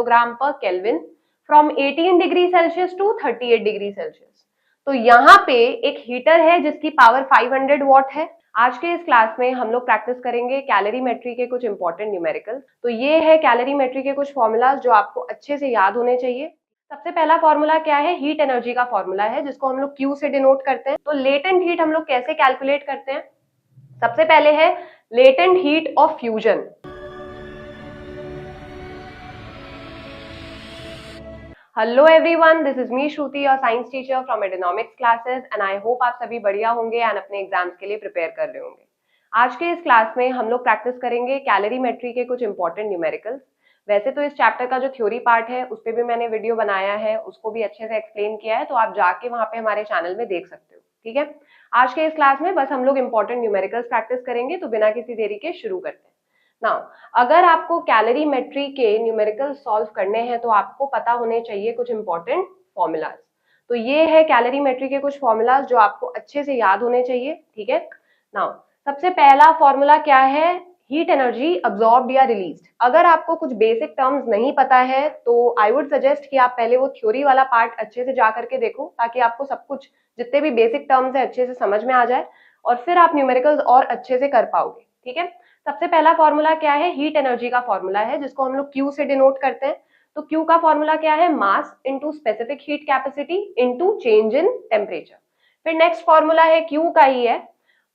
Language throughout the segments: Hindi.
किलोग्राम पर kelvin from 18 degree Celsius to 38 degree Celsius. तो यहाँ पे एक हीटर है जिसकी पावर 500 वॉट है। आज के इस क्लास में हम लोग प्रैक्टिस करेंगे कैलोरीमेट्री के कुछ इंपॉर्टेंट न्यूमेरिकल्स। तो ये है कैलोरीमेट्री के कुछ फॉर्मूलाज जो आपको अच्छे से याद होने चाहिए। सबसे पहला फॉर्मूला क्या है? हीट एनर्जी का फॉर्मूला है जिसको हम लोग Q से डिनोट करते हैं। तो लेटेंट हीट हम लोग कैसे कैलकुलेट करते हैं? सबसे पहले है latent heat of fusion. Hello everyone, this is me Shruti, your science teacher from एडोनॉमिक्स क्लासेस, एंड आई होप आप सभी बढ़िया होंगे एंड अपने एग्जाम्स के लिए प्रिपेयर कर रहे होंगे। आज के इस क्लास में हम लोग प्रैक्टिस करेंगे कैलोरीमेट्री के कुछ इंपॉर्टेंट न्यूमेरिकल्स। वैसे तो इस चैप्टर का जो थ्योरी पार्ट है उस पर भी मैंने वीडियो बनाया है, उसको भी अच्छे से एक्सप्लेन किया है, तो आप जाके वहां पे हमारे चैनल में देख सकते हो। ठीक है, आज के इस क्लास में बस हम लोग इंपॉर्टेंट न्यूमेरिकल्स प्रैक्टिस करेंगे। तो बिना किसी देरी के शुरू करते हैं। नाउ, अगर आपको कैलोरीमेट्री के न्यूमेरिकल सॉल्व करने हैं तो आपको पता होने चाहिए कुछ इंपॉर्टेंट फॉर्मूलाज। तो ये है कैलोरीमेट्री के कुछ फॉर्मूलाज जो आपको अच्छे से याद होने चाहिए। ठीक है, नाउ सबसे पहला फॉर्मूला क्या है? हीट एनर्जी अब्सॉर्ब्ड या रिलीज्ड। अगर आपको कुछ बेसिक टर्म्स नहीं पता है तो आई वुड सजेस्ट कि आप पहले वो थ्योरी वाला पार्ट अच्छे से जा करके देखो, ताकि आपको सब कुछ जितने भी बेसिक टर्म्स है अच्छे से समझ में आ जाए और फिर आप न्यूमेरिकल्स और अच्छे से कर पाओगे। ठीक है, सबसे पहला फॉर्मूला क्या है? हीट एनर्जी का फॉर्मूला है जिसको हम लोग Q से डिनोट करते हैं। तो Q का फॉर्मूला क्या है? Mass into specific heat capacity into change in temperature. फिर नेक्स्ट फॉर्मूला है Q का ही है,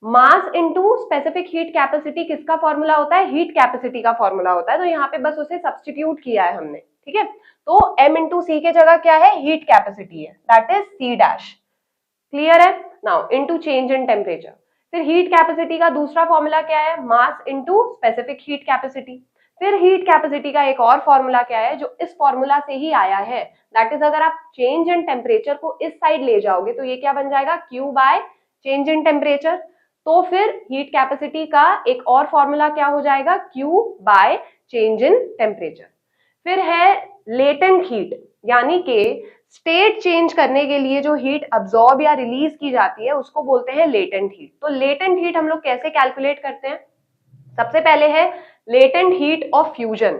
mass into specific heat capacity. किसका फॉर्मूला होता है? हीट कैपेसिटी का फॉर्मूला होता है। तो यहाँ पे बस उसे सब्सटीट्यूट किया है हमने। ठीक है, तो M इंटू सी के जगह क्या है? हीट कैपेसिटी है, that is C dash. Clear है? Now into change in temperature. फिर हीट कैपेसिटी का दूसरा फॉर्मूला क्या है? Mass into specific heat capacity. फिर हीट कैपेसिटी का एक और फॉर्मूला क्या है जो इस फॉर्मूला से ही आया है? दैट इज, अगर आप चेंज इन टेम्परेचर को इस साइड ले जाओगे तो ये क्या बन जाएगा? Q by change in temperature. तो फिर हीट कैपेसिटी का एक और फॉर्मूला क्या हो जाएगा? Q by change in temperature. फिर है लेटेंट हीट, यानी कि स्टेट चेंज करने के लिए जो हीट अब्सॉर्ब या रिलीज की जाती है उसको बोलते हैं लेटेंट हीट। तो लेटेंट हीट हम लोग कैसे कैलकुलेट करते हैं? सबसे पहले है लेटेंट हीट ऑफ फ्यूजन।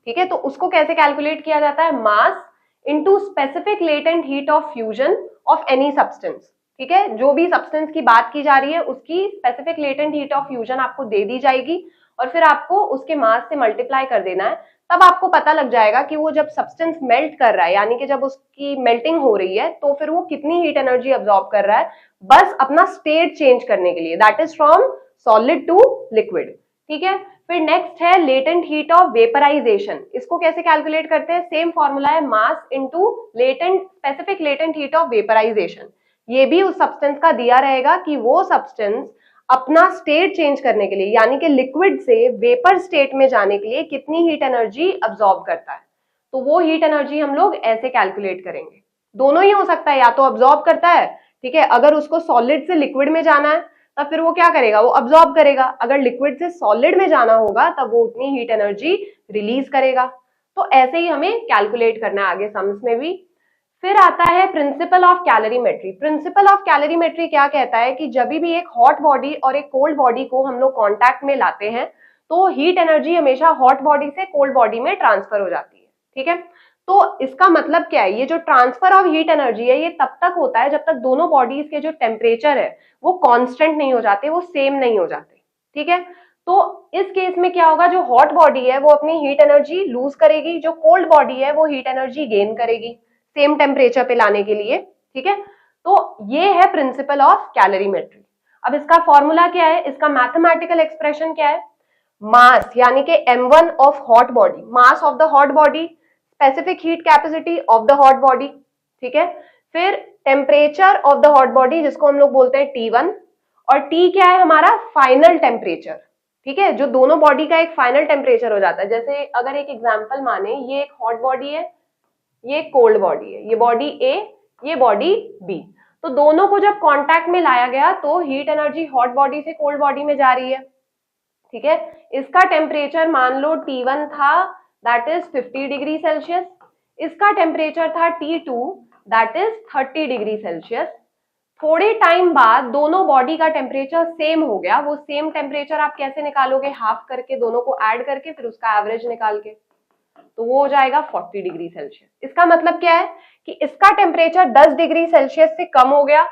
ठीक है, तो उसको कैसे कैलकुलेट किया जाता है? Mass into specific latent heat of fusion of any substance. ठीक है, जो भी सब्सटेंस की बात की जा रही है उसकी specific latent heat of fusion आपको दे दी जाएगी और फिर आपको उसके मास से मल्टीप्लाई कर देना है। तब आपको पता लग जाएगा कि वो जब सब्सटेंस मेल्ट कर रहा है, यानी कि जब उसकी मेल्टिंग हो रही है, तो फिर वो कितनी हीट एनर्जी अब्सॉर्ब कर रहा है, बस अपना स्टेट चेंज करने के लिए, that is from solid to liquid. ठीक है, फिर नेक्स्ट है लेटेंट हीट ऑफ वेपराइजेशन। इसको कैसे कैलकुलेट करते हैं? सेम फॉर्मूला है, mass into latent specific latent heat of vaporisation. ये भी उस सब्सटेंस का दिया रहेगा कि वो सब्सटेंस अपना स्टेट चेंज करने के लिए, यानी कि लिक्विड से वेपर स्टेट में जाने के लिए कितनी हीट एनर्जी अब्सॉर्ब करता है। तो वो हीट एनर्जी हम लोग ऐसे कैलकुलेट करेंगे। दोनों ही हो सकता है, या तो अब्सॉर्ब करता है, ठीक है, अगर उसको सॉलिड से लिक्विड में जाना है तब फिर वो क्या करेगा? वो अब्सॉर्ब करेगा। अगर लिक्विड से सॉलिड में जाना होगा तब वो उतनी हीट एनर्जी रिलीज करेगा। तो ऐसे ही हमें कैलकुलेट करना है आगे सम्स में भी। फिर आता है principal of calorimetry. Principal of calorimetry क्या कहता है कि जब भी एक हॉट बॉडी और एक कोल्ड बॉडी को हम लोग कांटेक्ट में लाते हैं तो हीट एनर्जी हमेशा हॉट बॉडी से कोल्ड बॉडी में ट्रांसफर हो जाती है। ठीक है, तो इसका मतलब क्या है? ये जो ट्रांसफर ऑफ हीट एनर्जी है ये तब तक होता है जब तक दोनों बॉडीज के जो टेम्परेचर है वो कांस्टेंट नहीं हो जाते, वो सेम नहीं हो जाते। ठीक है, तो इस केस में क्या होगा? जो हॉट बॉडी है वो अपनी हीट एनर्जी लूज करेगी, जो कोल्ड बॉडी है वो हीट एनर्जी गेन करेगी सेम टेम्परेचर पे लाने के लिए। ठीक है, तो ये है प्रिंसिपल ऑफ कैलोरीमेट्री। अब इसका फॉर्मूला क्या है? इसका मैथमेटिकल एक्सप्रेशन क्या है? मास यानी कि m1 of hot body, mass of the hot body, specific heat capacity of the hot body. ठीक है, फिर temperature of the hot body जिसको हम लोग बोलते हैं T1, और T क्या है? हमारा फाइनल टेम्परेचर। ठीक है, जो दोनों बॉडी का एक फाइनल टेम्परेचर हो जाता है। जैसे अगर एक एग्जांपल माने, ये एक हॉट बॉडी है, ये कोल्ड बॉडी है, ये बॉडी A, ये बॉडी B। तो दोनों को जब कांटेक्ट में लाया गया तो हीट एनर्जी हॉट बॉडी से कोल्ड बॉडी में जा रही है। ठीक है, इसका टेम्परेचर मान लो T1 था, दैट इज 50 डिग्री सेल्सियस। इसका टेम्परेचर था T2, that is 30 degree Celsius. थोड़े टाइम बाद दोनों बॉडी का टेम्परेचर सेम हो गया। वो सेम टेम्परेचर आप कैसे निकालोगे? हाफ करके, दोनों को ऐड करके, फिर उसका एवरेज निकाल के। तो वो हो जाएगा 40 डिग्री सेल्सियस। इसका मतलब क्या है कि इसका टेम्परेचर 10 डिग्री सेल्सियस से कम हो गया,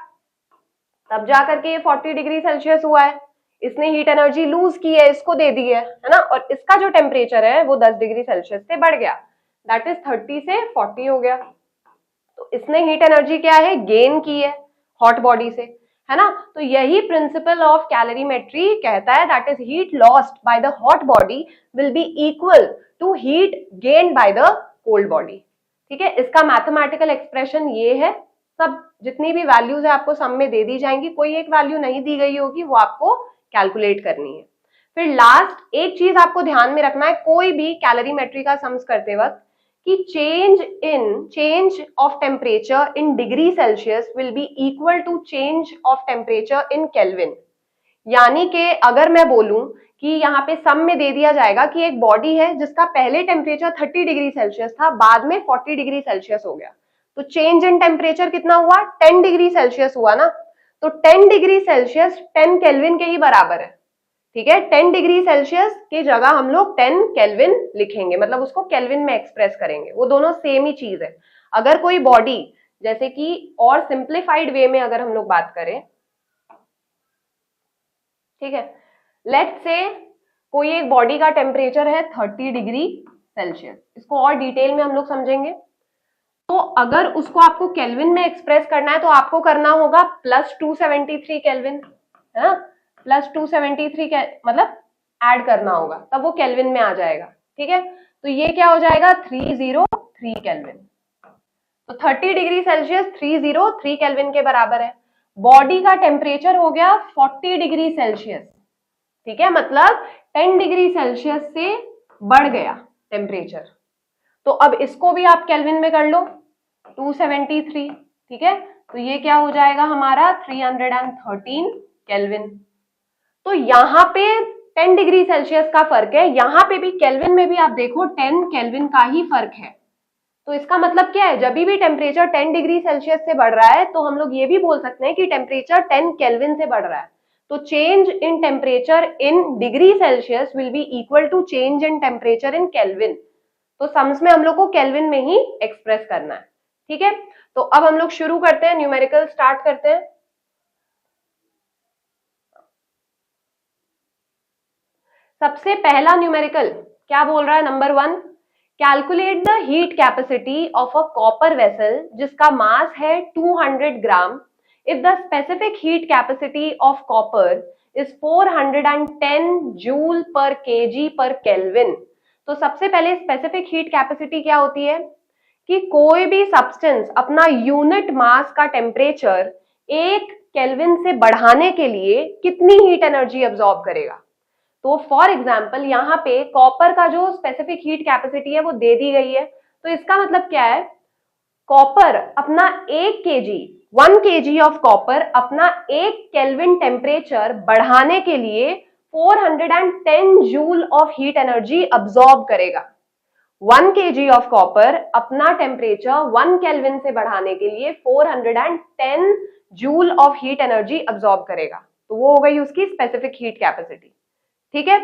तब जाकर के ये 40 डिग्री सेल्सियस हुआ है। इसने हीट एनर्जी लूज की है, इसको दे दी है ना, और इसका जो टेम्परेचर है वो 10 डिग्री सेल्सियस से बढ़ गया, दैट इज 30 से 40 हो गया। तो इसने हीट एनर्जी क्या है, गेन की है हॉट बॉडी से, है ना। तो यही प्रिंसिपल ऑफ कैलोरीमेट्री कहता है, that is heat lost by the hot body will be equal to heat gained by the cold body. ठीक है, इसका मैथमेटिकल एक्सप्रेशन ये है। सब जितनी भी वैल्यूज है आपको सम में दे दी जाएंगी, कोई एक वैल्यू नहीं दी गई होगी, वो आपको कैलकुलेट करनी है। फिर लास्ट एक चीज आपको ध्यान में रखना है कोई भी कैलोरीमेट्री का सम्स करते वक्त, कि change of temperature in degree Celsius will be equal to change of temperature in kelvin. यानी कि अगर मैं बोलूं कि यहाँ पे सम में दे दिया जाएगा कि एक बॉडी है जिसका पहले टेम्परेचर 30 डिग्री सेल्सियस था, बाद में 40 डिग्री सेल्सियस हो गया, तो चेंज इन टेम्परेचर कितना हुआ, 10 डिग्री सेल्सियस हुआ ना। तो 10 डिग्री सेल्सियस 10 केल्विन के ही बराबर है। ठीक है, 10 डिग्री सेल्सियस की जगह हम लोग 10 केल्विन लिखेंगे, मतलब उसको केल्विन में एक्सप्रेस करेंगे, वो दोनों सेम ही चीज है। अगर कोई बॉडी, जैसे कि और सिंप्लीफाइड वे में अगर हम लोग बात करें, ठीक है, लेट्स से कोई एक बॉडी का टेम्परेचर है 30 डिग्री सेल्सियस, इसको और डिटेल में हम लोग समझेंगे। तो अगर उसको आपको केल्विन में एक्सप्रेस करना है तो आपको करना होगा प्लस 273 केल्विन, है ना, प्लस 273 मतलब ऐड करना होगा, तब वो केल्विन में आ जाएगा। ठीक है, तो ये क्या हो जाएगा 303 केल्विन। तो 30 डिग्री सेल्सियस 303 केल्विन के बराबर है। बॉडी का टेम्परेचर हो गया 40 डिग्री सेल्सियस। ठीक है, मतलब 10 डिग्री सेल्सियस से बढ़ गया टेम्परेचर। तो अब इसको भी आप केल्विन में कर लो, 273। ठीक है, तो ये क्या हो जाएगा हमारा 313 केल्विन। तो यहाँ पे 10 डिग्री सेल्सियस का फर्क है, यहाँ पे भी केल्विन में भी आप देखो 10 केल्विन का ही फर्क है। तो इसका मतलब क्या है, जब भी टेम्परेचर 10 डिग्री सेल्सियस से बढ़ रहा है तो हम लोग ये भी बोल सकते हैं कि टेम्परेचर 10 केल्विन से बढ़ रहा है। तो change in temperature in degree Celsius will be equal to change in temperature in kelvin. तो सम्स में हम लोग को केल्विन में ही एक्सप्रेस करना है। ठीक है, तो अब हम लोग शुरू करते हैं, न्यूमेरिकल स्टार्ट करते हैं। सबसे पहला न्यूमेरिकल क्या बोल रहा है, number 1, calculate the heat capacity of a copper vessel जिसका मास है 200 gram if the specific heat capacity of copper is 410 joule पर केजी पर केल्विन। तो सबसे पहले स्पेसिफिक हीट कैपेसिटी क्या होती है कि कोई भी सब्सटेंस अपना यूनिट मास का टेम्परेचर 1 केल्विन से बढ़ाने के लिए कितनी हीट एनर्जी अब्सॉर्ब करेगा। तो फॉर एग्जाम्पल यहाँ पे कॉपर का जो स्पेसिफिक हीट कैपेसिटी है वो दे दी गई है। तो इसका मतलब क्या है, कॉपर अपना 1 केजी ऑफ कॉपर अपना 1 केल्विन टेम्परेचर बढ़ाने के लिए 410 joule of heat energy absorb करेगा। 1 केजी ऑफ कॉपर अपना टेम्परेचर 1 केल्विन से बढ़ाने के लिए 410 joule of heat energy absorb करेगा। तो वो हो गई उसकी स्पेसिफिक हीट कैपेसिटी। ठीक है,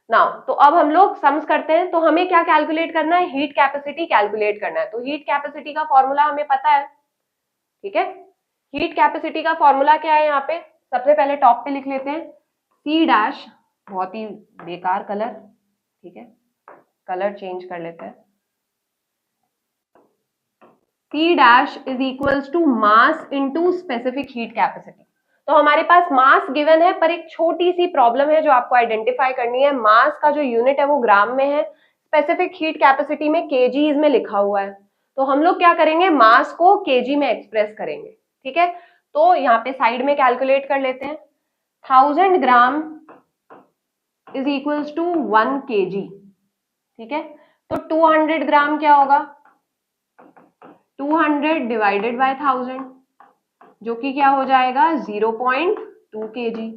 नाउ तो अब हम लोग सम्स करते हैं। तो हमें क्या कैलकुलेट करना है, हीट कैपेसिटी कैलकुलेट करना है। तो हीट कैपेसिटी का फॉर्मूला हमें पता है। ठीक है, हीट कैपेसिटी का फॉर्मूला क्या है, यहाँ पे सबसे पहले टॉप पे लिख लेते हैं C डैश, बहुत ही बेकार कलर, ठीक है, कलर चेंज कर लेते हैं। C dash is equals to mass into specific heat capacity. तो हमारे पास मास गिवन है, पर एक छोटी सी प्रॉब्लम है जो आपको आइडेंटिफाई करनी है। मास का जो यूनिट है वो ग्राम में है, स्पेसिफिक हीट कैपेसिटी में केजीज में लिखा हुआ है। तो हम लोग क्या करेंगे, मास को केजी में एक्सप्रेस करेंगे। ठीक है, तो यहाँ पे साइड में कैलकुलेट कर लेते हैं। 1000 gram is equals to 1 kg. ठीक है, तो 200 ग्राम क्या होगा, 200 डिवाइडेड बाय 1000, जो कि क्या हो जाएगा 0.2 केजी।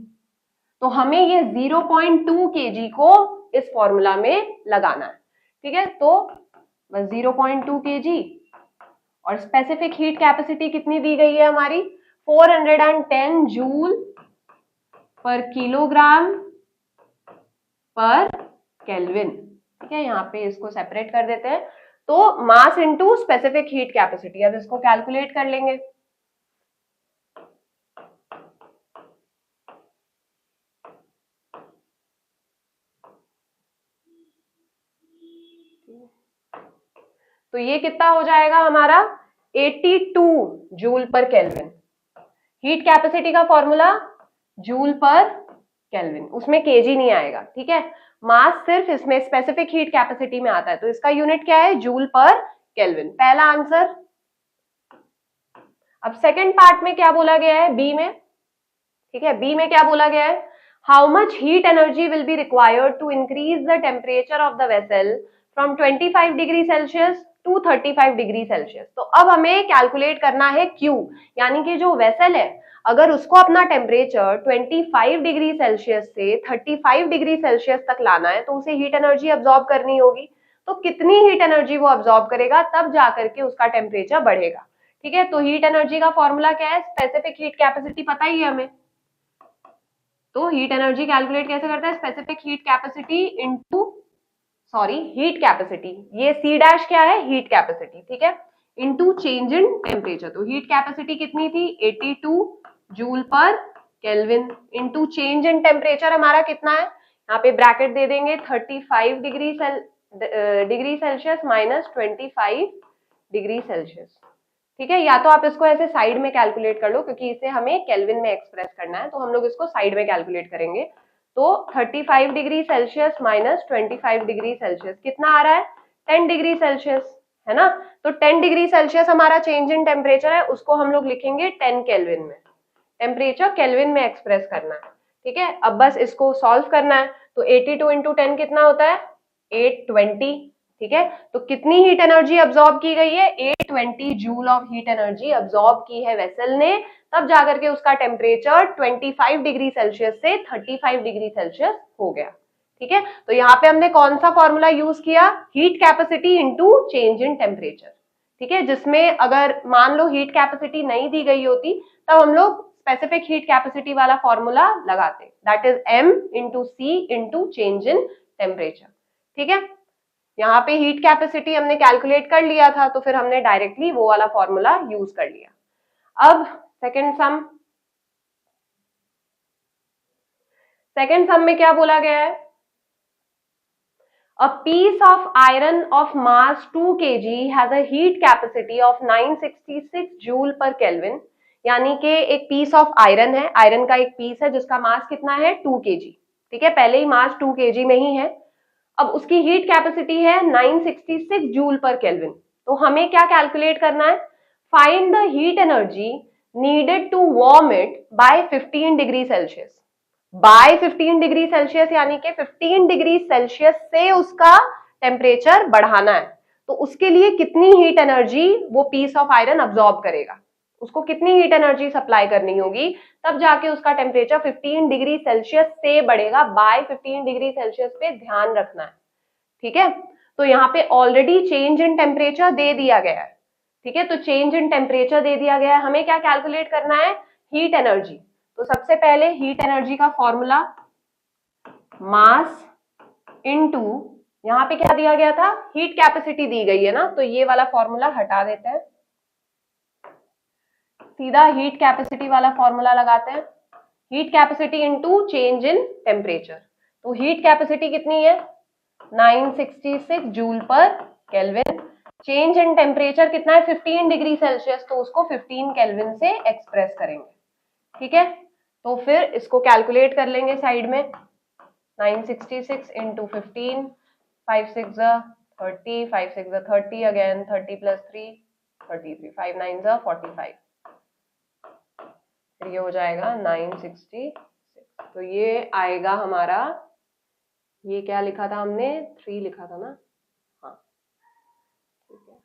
तो हमें ये 0.2 केजी को इस फॉर्मूला में लगाना है। ठीक है, तो बस 0.2 केजी, और स्पेसिफिक हीट कैपेसिटी कितनी दी गई है हमारी, 410 जूल पर किलोग्राम पर केल्विन। ठीक है, यहाँ पे इसको सेपरेट कर देते हैं। तो मास इनटू स्पेसिफिक हीट कैपेसिटी, अब इसको कैलकुलेट कर लेंगे। तो ये कितना हो जाएगा हमारा 82 जूल पर केल्विन। हीट कैपेसिटी का फॉर्मूला जूल पर केल्विन, उसमें केजी नहीं आएगा, ठीक है। मास सिर्फ इसमें स्पेसिफिक हीट कैपेसिटी में आता है, तो इसका यूनिट क्या है, जूल पर केल्विन, पहला आंसर। अब सेकंड पार्ट में क्या बोला गया है, बी में, ठीक है, बी में क्या बोला गया है, how much heat energy will be required to increase the temperature of the vessel from 25 degree Celsius to 35 degree Celsius. तो अब हमें कैलकुलेट करना है Q, यानी कि जो वेसल है अगर उसको अपना टेम्परेचर 25 डिग्री सेल्सियस से 35 डिग्री सेल्सियस तक लाना है तो उसे हीट एनर्जी अब्सॉर्ब करनी होगी। तो कितनी हीट एनर्जी वो अब्सॉर्ब करेगा, तब जाकर के उसका टेम्परेचर बढ़ेगा, ठीक है। तो हीट एनर्जी का फॉर्मूला क्या है, स्पेसिफिक हीट कैपेसिटी पता ही है हमें। तो हीट एनर्जी कैलकुलेट कैसे करता है, specific heat capacity into, sorry heat capacity, ये सी डैश क्या है, हीट कैपेसिटी, ठीक है, इनटू चेंज इन टेम्परेचर। तो हीट कैपेसिटी कितनी थी, 82 जूल पर kelvin, into change in temperature हमारा कितना है, यहाँ पे ब्रैकेट दे देंगे 35 degree Celsius minus 25 degree Celsius, ठीक है। या तो आप इसको ऐसे साइड में कैलकुलेट कर लो, क्योंकि इसे हमें केल्विन में एक्सप्रेस करना है, तो हम लोग इसको साइड में कैलकुलेट करेंगे। तो 35 degree Celsius minus 25 degree Celsius कितना आ रहा है, 10 डिग्री सेल्सियस, है ना। तो 10 डिग्री सेल्सियस हमारा चेंज इन टेम्परेचर है, उसको हम लोग लिखेंगे 10 केल्विन में, टेम्परेचर केल्विन में एक्सप्रेस करना है, ठीक है। अब बस इसको सॉल्व करना है। तो 82 इंटू 10 कितना होता है, 820, ठीक है। तो कितनी हीट एनर्जी अब्सॉर्ब की गई है, 820 joule of heat energy absorb की है वेसल ने, तब जाकर के उसका टेम्परेचर 25 डिग्री सेल्सियस से 35 डिग्री सेल्सियस हो गया, ठीक है। तो यहाँ पे हमने कौन सा फॉर्मूला यूज किया, heat capacity into change in temperature, ठीक है, जिसमें अगर मान लो हीट कैपेसिटी नहीं दी गई होती तब हम लोग स्पेसिफिक हीट कैपेसिटी वाला फॉर्मूला लगाते, that is m into C into change in temperature, ठीक है। यहाँ पे हीट कैपेसिटी हमने कैलकुलेट कर लिया था, तो फिर हमने डायरेक्टली वो वाला फॉर्मूला यूज कर लिया। अब सेकेंड सम में क्या बोला गया है, a piece of iron of mass 2 kg has a heat capacity of 966 joule per Kelvin, यानी कि एक पीस ऑफ आयरन है, आयरन का एक पीस है जिसका मास कितना है 2 kg, ठीक है, पहले ही मास 2 kg में ही है। अब उसकी हीट कैपेसिटी है 966 जूल पर केल्विन। तो हमें क्या कैलकुलेट करना है, find the heat energy needed to warm it by 15 degree Celsius, by 15 degree Celsius, यानी कि 15 डिग्री सेल्सियस से उसका टेम्परेचर बढ़ाना है। तो उसके लिए कितनी हीट एनर्जी वो पीस ऑफ आयरन अब्सॉर्ब करेगा, उसको कितनी हीट एनर्जी सप्लाई करनी होगी, तब जाके उसका टेम्परेचर 15 डिग्री सेल्सियस से बढ़ेगा, बाय 15 डिग्री सेल्सियस पे ध्यान रखना है, ठीक है। तो यहाँ पे ऑलरेडी चेंज इन टेम्परेचर दे दिया गया है, ठीक है, तो चेंज इन टेम्परेचर दे दिया गया है, हमें क्या कैलकुलेट करना है, हीट एनर्जी। तो सबसे पहले हीट एनर्जी का फॉर्मूला मास इनटू, यहाँ पे क्या दिया गया था, हीट कैपेसिटी दी गई है ना, तो ये वाला फॉर्मूला हटा देते हैं, सीधा हीट कैपेसिटी वाला फॉर्मूला लगाते हैं, heat capacity into change in temperature. तो हीट कैपेसिटी कितनी है 966 जूल पर केल्विन, चेंज इन टेम्परेचर कितना है 15 डिग्री सेल्सियस, तो उसको 15 केल्विन से एक्सप्रेस करेंगे, ठीक है। तो फिर इसको कैलकुलेट कर लेंगे साइड में, 966 इंटू 15, 5 6 30, 5 6 30 अगेन 30 प्लस 3 33, 5 9 45, फिर ये हो जाएगा 966। तो ये आएगा हमारा, ये क्या लिखा था हमने, 3 लिखा था ना, हाँ ठीक है।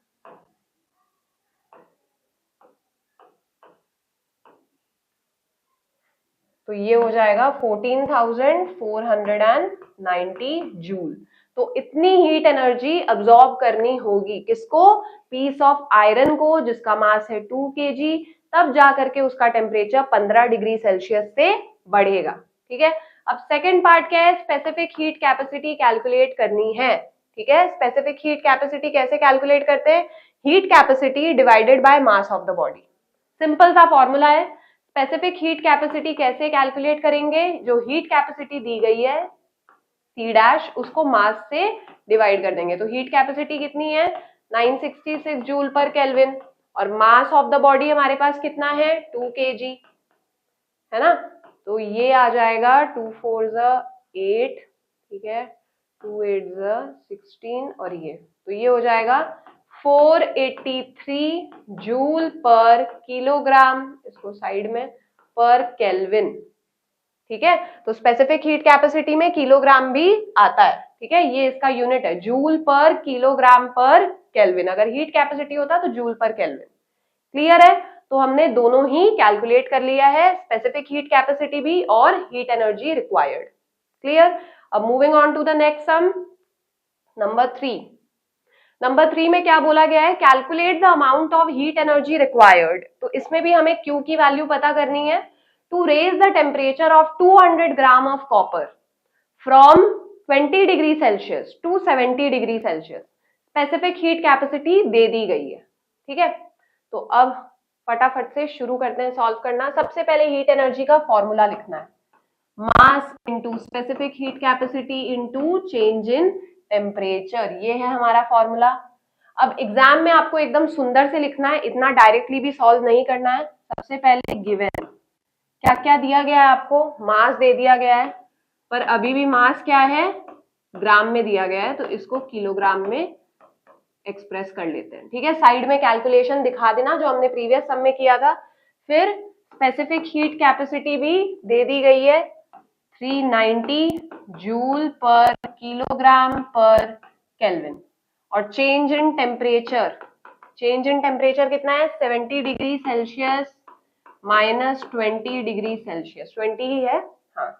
तो ये हो जाएगा 14,490 जूल। तो इतनी हीट एनर्जी अब्सॉर्ब करनी होगी किसको, पीस ऑफ आयरन को जिसका मास है 2 kg, तब जाकर के उसका टेम्परेचर 15 डिग्री सेल्सियस से बढ़ेगा, ठीक है। अब सेकंड पार्ट क्या है, स्पेसिफिक हीट कैपेसिटी कैलकुलेट करनी है। ठीक है। स्पेसिफिक हीट कैपेसिटी कैसे कैलकुलेट करते हैं? Heat capacity divided by mass of the body. Simple सा फॉर्मूला है। स्पेसिफिक हीट कैपेसिटी कैसे कैलकुलेट करेंगे? जो हीट कैपेसिटी दी गई है C डैश, उसको मास से डिवाइड कर देंगे। तो हीट कैपेसिटी कितनी है? 966 जूल पर केल्विन, और मास ऑफ द बॉडी हमारे पास कितना है? 2 kg, है ना। तो ये आ जाएगा 2 4 8, ठीक है, 2 8 16, और ये तो ये हो जाएगा 483 जूल पर किलोग्राम, इसको साइड में, पर केल्विन, ठीक है। तो स्पेसिफिक हीट कैपेसिटी में किलोग्राम भी आता है, ठीक है, ये इसका यूनिट है, जूल पर किलोग्राम पर केल्विन। अगर हीट कैपेसिटी होता तो जूल पर केल्विन। क्लियर है? तो हमने दोनों ही कैलकुलेट कर लिया है, स्पेसिफिक हीट कैपेसिटी भी और हीट एनर्जी रिक्वायर्ड। क्लियर? अब moving on to the next sum, number 3। Number 3 में क्या बोला गया है? Calculate the amount of heat energy required. तो इसमें भी हमें Q की वैल्यू पता करनी है। To raise the temperature of 200 gram of copper from 20 degree Celsius to 70 degree Celsius, specific heat capacity दे दी गई है, ठीक है। तो अब फटाफट से शुरू करते हैं सॉल्व करना। सबसे पहले हीट एनर्जी का फॉर्मूला लिखना है, mass into specific heat capacity into change in temperature, ये है हमारा फॉर्मूला। अब एग्जाम में आपको एकदम सुंदर से लिखना है, इतना डायरेक्टली भी सॉल्व नहीं करना है। सबसे पहले गिवन क्या क्या दिया गया है आपको? मास दे दिया गया है, पर अभी भी मास क्या है? ग्राम में दिया गया है, तो इसको किलोग्राम में एक्सप्रेस कर लेते हैं, ठीक है। साइड में कैलकुलेशन दिखा देना जो हमने प्रीवियस सम में किया था। फिर स्पेसिफिक हीट कैपेसिटी भी दे दी गई है, 390 जूल पर किलोग्राम पर केल्विन, और change in temperature, change in temperature कितना है? 70 degree Celsius minus 20 degree Celsius, 20 ही है, हाँ।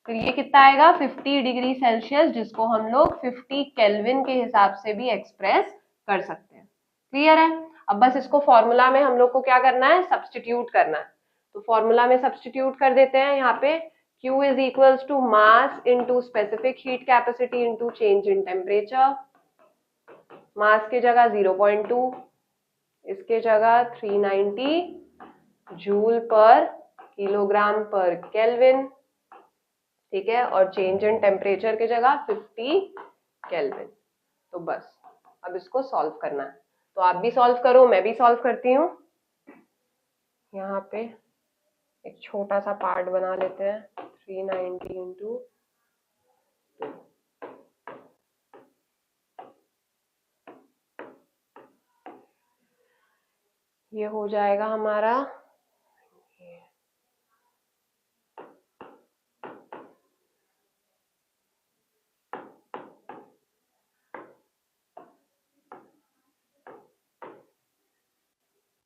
फिर ये कितना आएगा? 50 डिग्री सेल्सियस, जिसको हम लोग 50 केल्विन के हिसाब से भी एक्सप्रेस कर सकते हैं। क्लियर है? अब बस इसको फॉर्मूला में हम लोग को क्या करना है? सब्स्टिट्यूट करना है। तो फॉर्मूला में सब्स्टिट्यूट कर देते हैं। यहाँ पे Q is equals to mass into specific heat capacity into change in temperature. Mass की जगह 0.2, इसके जगह 390 जूल पर किलोग्राम पर केल्विन, ठीक है, और चेंज इन टेम्परेचर की जगह 50 केल्विन। तो बस अब इसको सॉल्व करना है। तो आप भी सॉल्व करो, मैं भी सॉल्व करती हूँ। यहाँ पे एक छोटा सा पार्ट बना लेते हैं, 390 इंटू, ये हो जाएगा हमारा,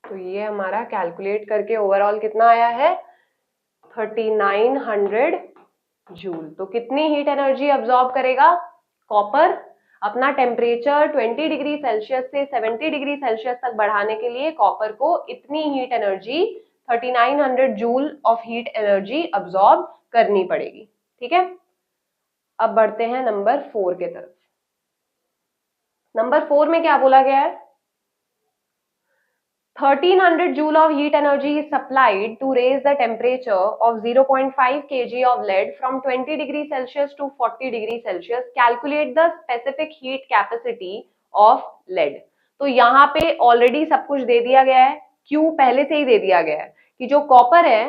तो ये हमारा कैलकुलेट करके ओवरऑल कितना आया है? 3900 जूल। तो कितनी हीट एनर्जी अब्सॉर्ब करेगा कॉपर? अपना टेम्परेचर 20 डिग्री सेल्सियस से 70 डिग्री सेल्सियस तक बढ़ाने के लिए कॉपर को इतनी heat energy 3900 joule of heat energy absorb करनी पड़ेगी, ठीक है। अब बढ़ते हैं नंबर 4 के तरफ। नंबर 4 में क्या बोला गया है? 1300 joule of heat energy is supplied to raise the temperature of 0.5 kg of lead from 20 degree Celsius to 40 degree Celsius. Calculate the specific heat capacity of lead. तो यहाँ पे ऑलरेडी सब कुछ दे दिया गया है, Q पहले से ही दे दिया गया है कि जो कॉपर है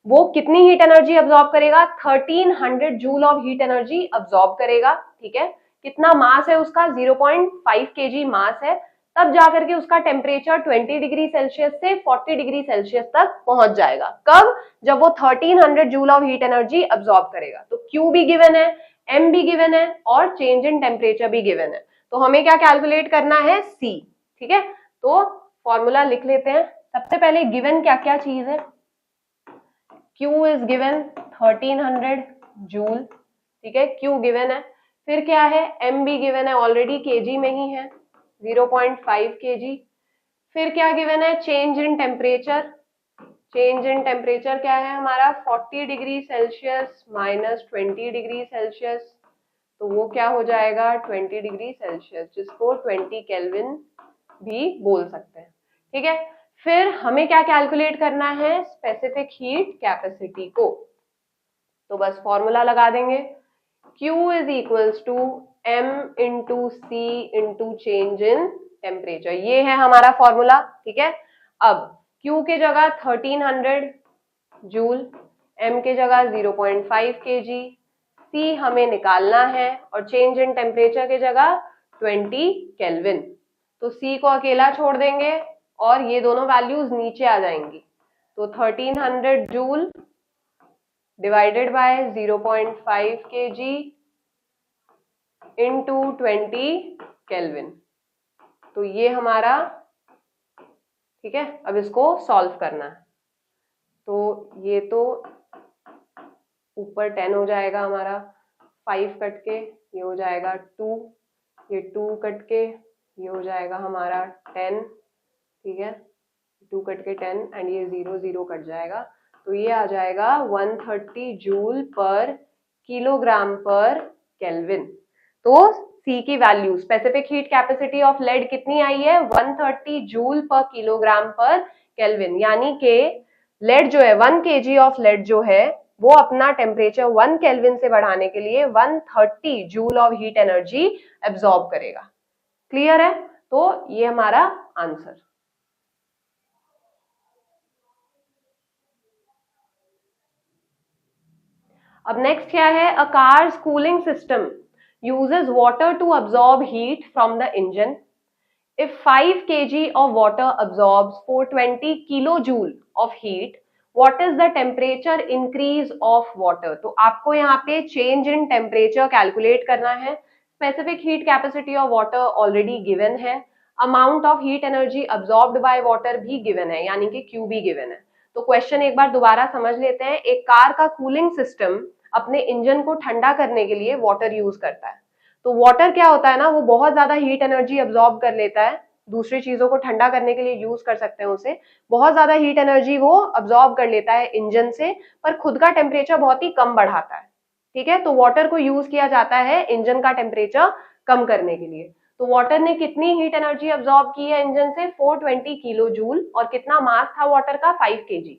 वो कितनी हीट एनर्जी अब्सॉर्ब करेगा? 1300 joule of heat energy absorb करेगा, ठीक है। कितना मास है उसका? 0.5 kg मास है। तब जाकर के उसका टेम्परेचर 20 डिग्री सेल्सियस से 40 डिग्री सेल्सियस तक पहुंच जाएगा। कब? जब वो 1300 joule of heat energy absorb करेगा। तो Q भी गिवन है, M भी गिवन है, और चेंज इन टेम्परेचर भी गिवन है। तो हमें क्या कैलकुलेट करना है? C, ठीक है। तो फॉर्मूला लिख लेते हैं। सबसे पहले गिवन क्या क्या चीज है? Q इज गिवन 1300 जूल, ठीक है, Q गिवन है। फिर क्या है? M भी गिवन है, ऑलरेडी केजी में ही है, 0.5 kg। फिर क्या गिवन है? Change in temperature. Change in temperature क्या है हमारा? 40 degree Celsius minus 20 degree Celsius. तो वो क्या हो जाएगा 20 डिग्री सेल्सियस, जिसको 20 केल्विन भी बोल सकते हैं। ठीक है, फिर हमें क्या कैलकुलेट करना है, स्पेसिफिक हीट कैपेसिटी को। तो बस फॉर्मूला लगा देंगे, Q is equals to M into C into change in temperature, ये है हमारा फॉर्मूला। ठीक है, अब Q के जगह 1300 जूल, M के जगह 0.5 kg, C हमें निकालना है और चेंज इन टेम्परेचर के जगह 20 केल्विन। तो C को अकेला छोड़ देंगे और ये दोनों वैल्यूज नीचे आ जाएंगी। तो 1300 joule divided by 0.5 kg into 20 kelvin. तो ये हमारा, ठीक है, अब इसको सॉल्व करना है। तो ये तो ऊपर 10 हो जाएगा हमारा, 5 कट के ये हो जाएगा 2, ये 2 कट के ये हो जाएगा हमारा 10, ठीक है, 2 कट के 10 एंड ये 0 0 कट जाएगा। तो ये आ जाएगा 130 जूल पर किलोग्राम पर केल्विन। तो C की value, specific heat capacity of lead कितनी आई है, 130 जूल पर किलोग्राम पर केल्विन। यानी कि लेड जो है 1 kg ऑफ लेड जो है वो अपना टेम्परेचर 1 केल्विन से बढ़ाने के लिए 130 joule of heat energy absorb करेगा। क्लियर है? तो ये हमारा आंसर। अब नेक्स्ट क्या है, a car's cooling system uses water to absorb heat from the engine. If 5 kg of water absorbs 420 kilojoule of heat, what is the temperature increase of water? तो आपको यहाँ पे change in temperature calculate करना है। Specific heat capacity of water already given है, amount of heat energy absorbed by water भी given है, यानी कि Q भी given है। तो क्वेश्चन एक बार दोबारा समझ लेते हैं। एक कार का कूलिंग सिस्टम अपने इंजन को ठंडा करने के लिए वाटर यूज करता है। तो वाटर क्या होता है ना, वो बहुत ज्यादा हीट एनर्जी अब्सॉर्ब कर लेता है, दूसरी चीजों को ठंडा करने के लिए यूज कर सकते हैं उसे, बहुत ज्यादा हीट एनर्जी वो अब्सॉर्ब कर लेता है इंजन से, पर खुद का टेम्परेचर बहुत ही कम बढ़ाता है। ठीक है, तो वाटर को यूज किया जाता है इंजन का टेम्परेचर कम करने के लिए। तो वाटर ने कितनी हीट एनर्जी अब्सॉर्ब की है इंजन से, 420 किलो जूल, और कितना मास था वाटर का, 5 kg।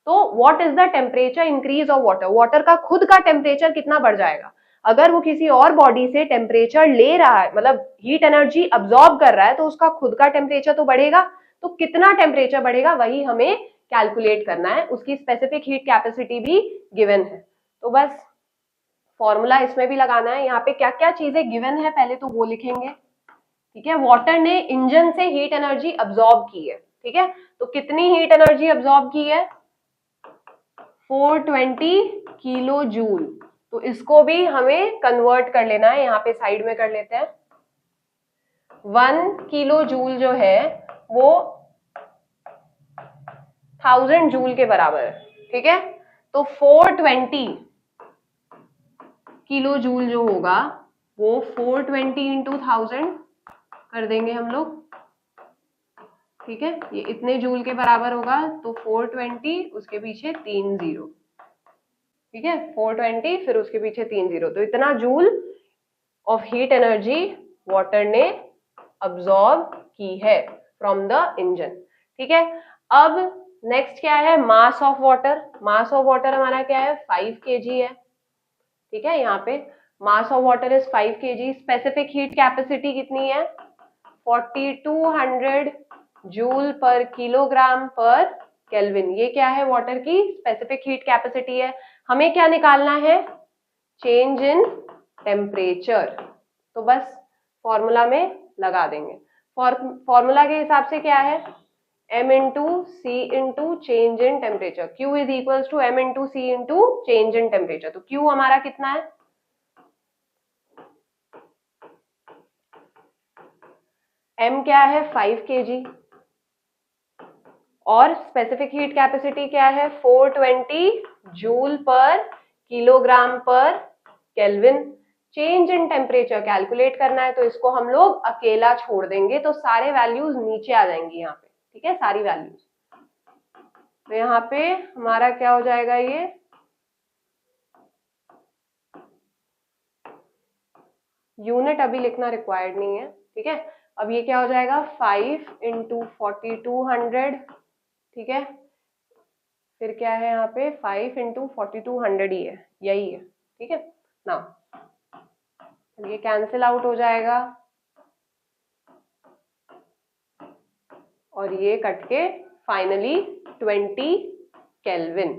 तो what is the temperature increase of water, water का खुद का टेम्परेचर कितना बढ़ जाएगा। अगर वो किसी और बॉडी से टेम्परेचर ले रहा है, मतलब हीट एनर्जी अब्सॉर्ब कर रहा है, तो उसका खुद का टेम्परेचर तो बढ़ेगा। तो कितना टेम्परेचर बढ़ेगा वही हमें कैलकुलेट करना है, उसकी स्पेसिफिक हीट कैपेसिटी भी गिवन है। तो बस फॉर्मूला इसमें भी लगाना है। यहाँ पे क्या क्या चीजें गिवन है पहले तो वो लिखेंगे। ठीक है, वाटर ने इंजन से हीट एनर्जी अब्सॉर्ब की है। ठीक है, तो कितनी हीट एनर्जी अब्सॉर्ब की है, 420 किलो जूल। तो इसको भी हमें कन्वर्ट कर लेना है, यहाँ पे साइड में कर लेते हैं। 1 किलो जूल जो है वो 1000 जूल के बराबर है। ठीक है, तो 420 किलो जूल जो होगा वो 420 इंटू 1000 कर देंगे हम लोग। ठीक है, ये इतने जूल के बराबर होगा, तो 420 उसके पीछे 3 0। ठीक है, 420 फिर उसके पीछे 3 0, तो इतना joule of heat energy water ने अब्सॉर्ब की है फ्रॉम द इंजन। ठीक है, अब नेक्स्ट क्या है, mass of water. Mass of water हमारा क्या है, 5 kg है। ठीक है, यहाँ पे mass of water is 5 kg। Specific heat capacity कितनी है, 4200 जूल पर किलोग्राम पर केल्विन। ये क्या है, वाटर की स्पेसिफिक हीट कैपेसिटी है। हमें क्या निकालना है, चेंज इन टेम्परेचर। तो बस फॉर्मूला में लगा देंगे। फॉर्मूला के हिसाब से क्या है, m into C into change in temperature. Q is equals to m into C into change in temperature. तो Q हमारा कितना है, m क्या है 5 kg, और स्पेसिफिक हीट कैपेसिटी क्या है 420 जूल पर किलोग्राम पर kelvin. Change in temperature calculate करना है, तो इसको हम लोग अकेला छोड़ देंगे, तो सारे वैल्यूज नीचे आ जाएंगी यहाँ पे। ठीक है, सारी वैल्यूज। तो यहाँ पे हमारा क्या हो जाएगा, ये यूनिट अभी लिखना रिक्वायर्ड नहीं है, ठीक है। अब ये क्या हो जाएगा 5 इंटू 4200, ठीक है। फिर क्या है यहाँ पे 5 इंटू 4200 ही है, यही है, ठीक है ना। ये कैंसिल आउट हो जाएगा और ये कट के finally 20 kelvin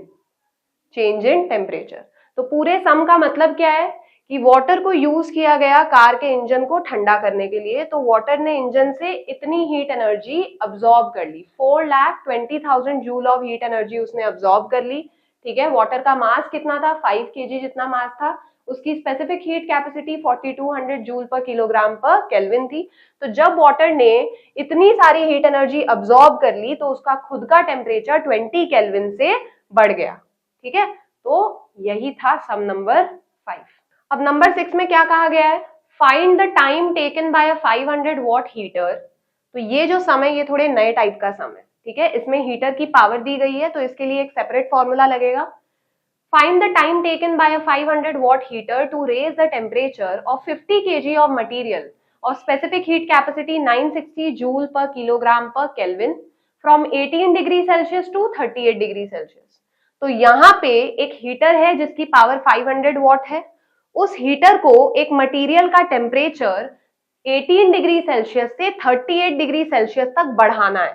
change in temperature. तो पूरे सम का मतलब क्या है कि वाटर को यूज किया गया कार के इंजन को ठंडा करने के लिए, तो वाटर ने इंजन से इतनी हीट एनर्जी अब्सॉर्ब कर ली, 4,20,000 जूल ऑफ हीट एनर्जी उसने अब्सॉर्ब कर ली, ठीक है। वाटर का मास कितना था 5 kg जितना मास था, उसकी specific heat capacity 4200 joule per kilogram पर केल्विन थी। तो जब वाटर ने इतनी सारी हीट एनर्जी अब्सॉर्ब कर ली तो उसका खुद का टेम्परेचर 20 केल्विन से बढ़ गया, ठीक है। तो यही था सम नंबर 5। अब नंबर 6 में क्या कहा गया है, find the time taken by a 500 watt heater. तो ये जो सम है ये थोड़े नए टाइप का सम है, ठीक है। इसमें हीटर की पावर दी गई है तो इसके लिए एक सेपरेट फॉर्मूला लगेगा। Find the time taken by a 500 watt heater to raise the temperature of 50 kg of material और specific heat capacity 960 joule per kilogram पर kelvin from 18 degree Celsius to 38 degree Celsius. तो यहाँ पे एक हीटर है जिसकी पावर 500 वॉट है, उस हीटर को एक मटेरियल का टेम्परेचर 18 डिग्री सेल्सियस से 38 डिग्री सेल्सियस तक बढ़ाना है,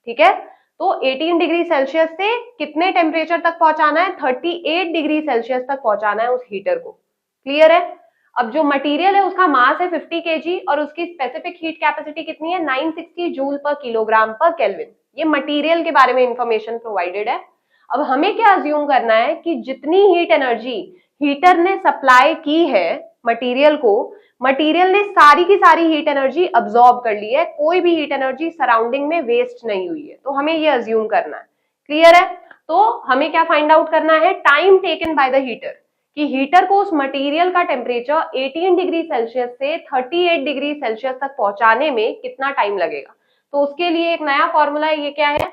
ठीक है। तो 18 डिग्री सेल्सियस से कितने टेम्परेचर तक पहुंचाना है, 38 डिग्री सेल्सियस तक पहुंचाना है उस हीटर को, क्लियर है। अब जो मटेरियल है उसका मास है 50 kg और उसकी स्पेसिफिक हीट कैपेसिटी कितनी है 960 जूल पर किलोग्राम पर केल्विन। ये मटेरियल के बारे में इंफॉर्मेशन प्रोवाइडेड है। अब हमें क्या अज्यूम करना है कि जितनी हीट एनर्जी हीटर ने सप्लाई की है मटेरियल को, मटेरियल ने सारी की सारी हीट एनर्जी अब्सॉर्ब कर ली है, कोई भी हीट एनर्जी सराउंडिंग में वेस्ट नहीं हुई है। तो हमें ये अज्यूम करना है, क्लियर है। तो हमें क्या फाइंड आउट करना है, time taken by the heater, कि हीटर को उस मटेरियल का टेम्परेचर 18 डिग्री सेल्सियस से 38 डिग्री सेल्सियस तक पहुंचाने में कितना टाइम लगेगा। तो उसके लिए एक नया फॉर्मूला है, ये क्या है,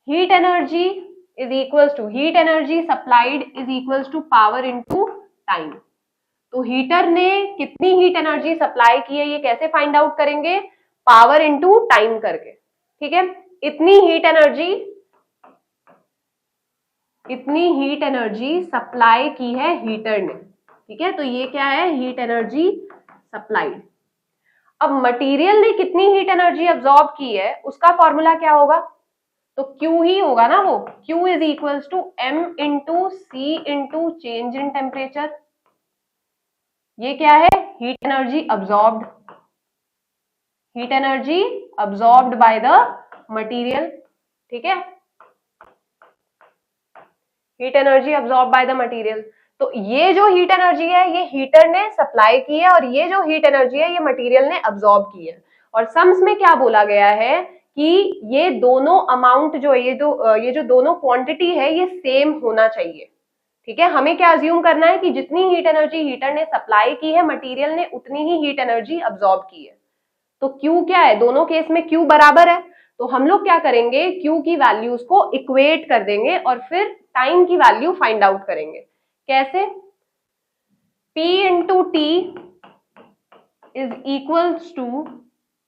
heat energy is equals to heat energy supplied is equals to power into time. तो हीटर ने कितनी हीट एनर्जी सप्लाई की है ये कैसे फाइंड आउट करेंगे, पावर इनटू टाइम करके, ठीक है। इतनी हीट एनर्जी सप्लाई की है हीटर ने, ठीक है। तो ये क्या है, हीट एनर्जी सप्लाइड। अब मटेरियल ने कितनी हीट एनर्जी अब्सॉर्ब की है उसका फॉर्मूला क्या होगा, तो Q ही होगा ना, वो Q is equals to M into C into change in temperature. ये क्या है, heat energy absorbed by the material, ठीक है, heat energy absorb by the material. तो ये जो हीट एनर्जी है ये हीटर ने सप्लाई की है और ये जो हीट एनर्जी है ये मटेरियल ने अब्सॉर्ब की है। और सम्स में क्या बोला गया है कि ये दोनों अमाउंट जो है, ये जो दोनों क्वांटिटी है ये सेम होना चाहिए, ठीक है। हमें क्या अज्यूम करना है कि जितनी हीट एनर्जी हीटर ने सप्लाई की है मटेरियल ने उतनी ही हीट एनर्जी अब्सॉर्ब की है। तो Q क्या है, दोनों केस में Q बराबर है, तो हम लोग क्या करेंगे Q की वैल्यूज को इक्वेट कर देंगे और फिर टाइम की वैल्यू फाइंड आउट करेंगे। कैसे, P into T is equals to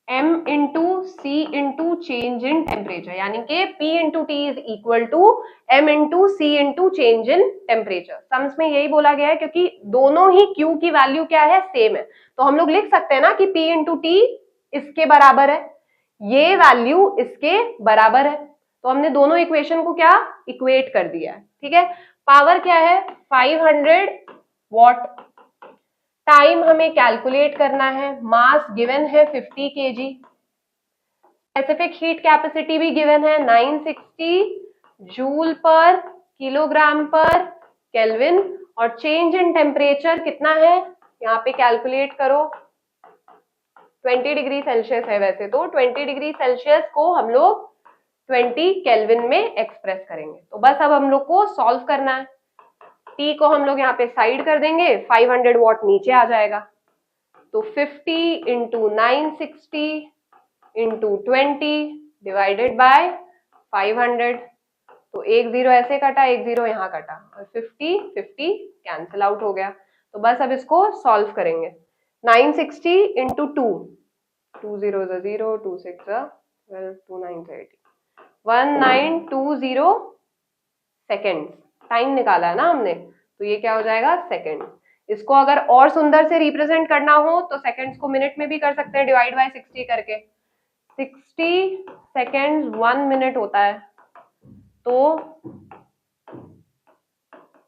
M into C into change in temperature, यानी कि P into T is equal to M into C into change in temperature. Sums में यही बोला गया है क्योंकि दोनों ही Q की वैल्यू क्या है, सेम है। तो हम लोग लिख सकते हैं ना कि P इंटू टी इसके बराबर है, ये वैल्यू इसके बराबर है। तो हमने दोनों इक्वेशन को क्या इक्वेट कर दिया है, ठीक है। पावर क्या है 500 वॉट, टाइम हमें कैलकुलेट करना है, मास गिवन है 50 kg, स्पेसिफिक हीट कैपेसिटी भी गिवन है 960 जूल पर किलोग्राम पर केल्विन, और चेंज इन टेम्परेचर कितना है यहाँ पे कैलकुलेट करो, 20 डिग्री सेल्सियस है। वैसे तो 20 डिग्री सेल्सियस को हम लोग 20 केल्विन में एक्सप्रेस करेंगे। तो बस अब हम लोग को सॉल्व करना है, T को हम लोग यहाँ पे साइड कर देंगे, 500 वॉट नीचे आ जाएगा। तो 50 इंटू 960 इंटू 20 डिवाइडेड बाय 500, तो एक जीरो ऐसे कटा, एक जीरो यहाँ कटा और 50 50 कैंसिल आउट हो गया। तो बस अब इसको सॉल्व करेंगे। 960 इंटू 2, 2 0 0, 2 6 12, 2 9 30, 1920 सेकेंड टाइम निकाला है ना हमने, तो ये क्या हो जाएगा सेकेंड। इसको अगर और सुंदर से रिप्रेजेंट करना हो तो सेकेंड्स को मिनट में भी कर सकते हैं, डिवाइड बाय 60 करके। 60 सेकेंड्स 1 मिनट होता है, तो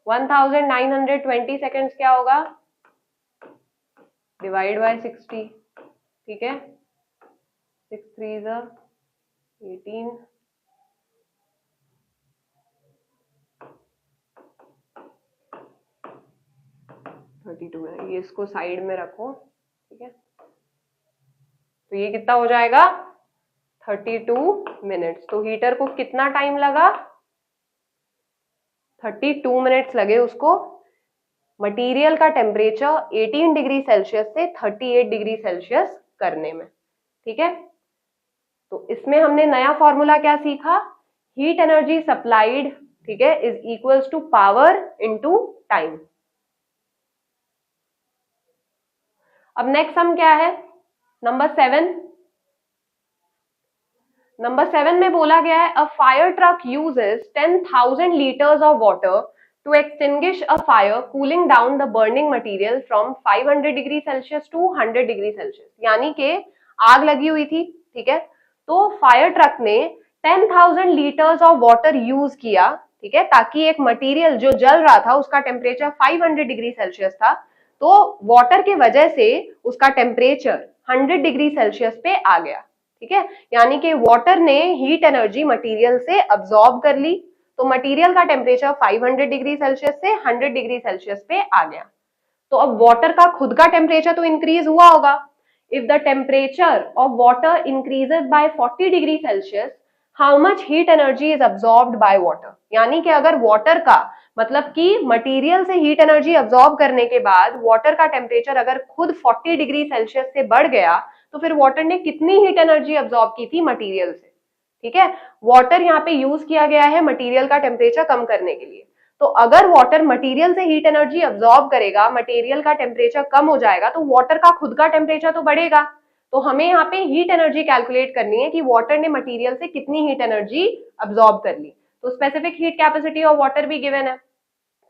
1920 सेकेंड्स क्या होगा, डिवाइड बाय 60, ठीक है। 6 3 18, 32 है, ये इसको साइड में रखो, ठीक है। तो ये कितना हो जाएगा 32 मिनट्स। तो हीटर को कितना टाइम लगा, 32 मिनट्स लगे उसको मटेरियल का टेम्परेचर 18 डिग्री सेल्सियस से 38 डिग्री सेल्सियस करने में, ठीक है। तो इसमें हमने नया फॉर्मूला क्या सीखा, हीट एनर्जी सप्लाइड, ठीक है, is equals to power into time. अब नेक्स्ट सम क्या है, नंबर 7। नंबर 7 में बोला गया है a fire truck uses 10,000 litres of water to extinguish a fire cooling down the burning material from 500 degree Celsius to 100 degree Celsius. यानी कि आग लगी हुई थी, ठीक है, तो फायर ट्रक ने 10,000 लीटर्स ऑफ वाटर यूज किया, ठीक है, ताकि एक मटेरियल जो जल रहा था उसका टेम्परेचर 500 डिग्री सेल्सियस था, तो वाटर के वजह से उसका टेम्परेचर 100 डिग्री सेल्सियस पे आ गया, ठीक है। यानी कि वाटर ने हीट एनर्जी मटेरियल से अब्सॉर्ब कर ली, तो मटेरियल का टेम्परेचर 500 डिग्री सेल्सियस से 100 डिग्री सेल्सियस पे आ गया। तो अब वाटर का खुद का टेम्परेचर तो इंक्रीज हुआ होगा। If the temperature of water increases by 40 degree Celsius, how much heat energy is absorbed by water. यानी कि अगर वाटर का मतलब कि मटेरियल से हीट एनर्जी अब्सॉर्ब करने के बाद वाटर का टेम्परेचर अगर खुद 40 डिग्री सेल्सियस से बढ़ गया, तो फिर वाटर ने कितनी हीट एनर्जी अब्सॉर्ब की थी मटेरियल से, ठीक है। वाटर यहाँ पे यूज किया गया है मटेरियल का टेम्परेचर कम करने के लिए। तो अगर वाटर मटेरियल से हीट एनर्जी अब्सॉर्ब करेगा, मटेरियल का टेम्परेचर कम हो जाएगा, तो वाटर का खुद का टेम्परेचर तो बढ़ेगा। तो हमें यहाँ पे हीट एनर्जी कैलकुलेट करनी है कि वाटर ने मटेरियल से कितनी हीट एनर्जी अब्सॉर्ब कर ली। तो specific heat capacity of water भी गिवन है,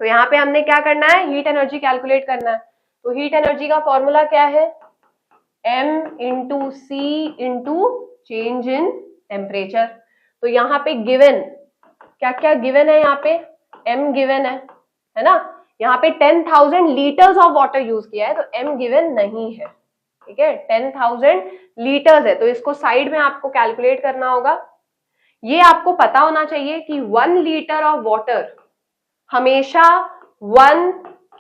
तो यहाँ पे हमने क्या करना है, हीट एनर्जी कैलकुलेट करना है। तो हीट एनर्जी का फॉर्मूला क्या है, m into C into change in temperature. तो यहाँ पे गिवन क्या क्या गिवन है, यहाँ पे m गिवन है ना। यहाँ पे 10,000 लीटर्स ऑफ वाटर यूज किया है, तो m गिवन नहीं है, ठीक है। 10,000 लीटर्स है, तो इसको साइड में आपको कैलकुलेट करना होगा। ये आपको पता होना चाहिए कि 1 लीटर ऑफ वाटर हमेशा 1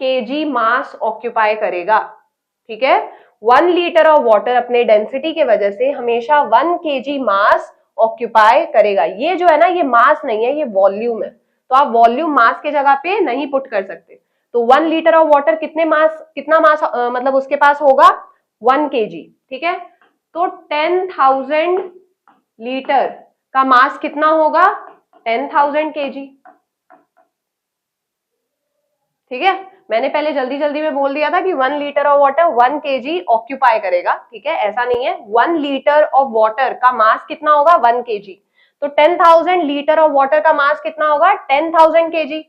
kg मास ऑक्यूपाई करेगा, ठीक है। 1 लीटर ऑफ वाटर अपने डेंसिटी के वजह से हमेशा 1 kg मास ऑक्यूपाई करेगा। ये जो है ना, ये मास नहीं है, ये वॉल्यूम है, तो आप वॉल्यूम मास के जगह पे नहीं पुट कर सकते। तो 1 लीटर ऑफ वाटर कितना मास मतलब उसके पास होगा 1 kg, ठीक है। तो 10,000 लीटर का मास कितना होगा 10,000 kg, ठीक है। मैंने पहले जल्दी जल्दी में बोल दिया था कि 1 litre of water 1 kg occupy करेगा, ठीक है, ऐसा नहीं है। 1 लीटर ऑफ वाटर का मास कितना होगा 1 kg, तो 10,000 लीटर ऑफ वाटर का मास कितना होगा 10,000 kg।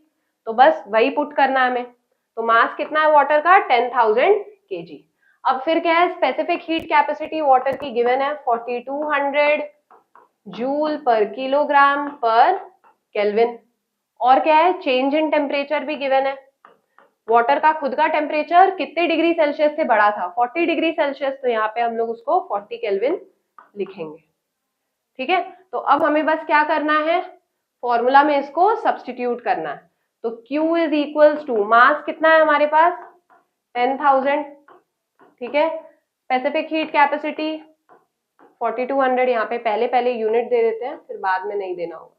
तो बस वही पुट करना है हमें। तो मास कितना है वाटर का 10,000 kg। अब फिर क्या है, स्पेसिफिक हीट कैपेसिटी वाटर की गिवन है 4200 जूल पर किलोग्राम पर केल्विन। और क्या है, चेंज इन टेम्परेचर भी गिवन है। वाटर का खुद का टेम्परेचर कितने डिग्री सेल्सियस से बढ़ा था 40 डिग्री सेल्सियस, तो यहाँ पे हम लोग उसको 40 केल्विन लिखेंगे, ठीक है। तो अब हमें बस क्या करना है, फॉर्मूला में इसको सब्स्टिट्यूट करना है। तो Q is equals to mass कितना है हमारे पास 10,000, ठीक है। स्पेसिफिक हीट कैपेसिटी 4200, यहाँ पे पहले पहले यूनिट दे देते हैं, फिर बाद में नहीं देना होगा।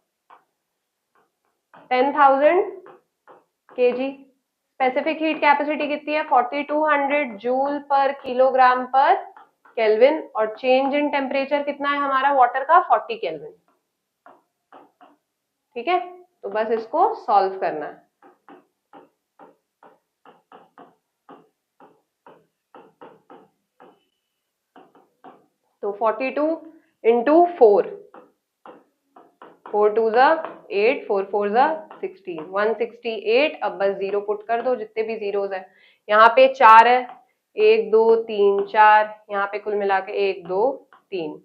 10,000 kg। स्पेसिफिक हीट कैपेसिटी कितनी है 4200 जूल पर किलोग्राम पर केल्विन, और चेंज इन टेम्परेचर कितना है हमारा वाटर का 40 केल्विन, ठीक है। तो बस इसको सॉल्व करना है। तो 42 इंटू 4, 4 2 ज़ा 8, 4 4 ज़ा 16, 168। अब बस जीरो पुट कर दो, जितने भी जीरोज है। यहाँ पे 4 है, 1 2 3 4, यहाँ पे कुल मिला के 1 2 3।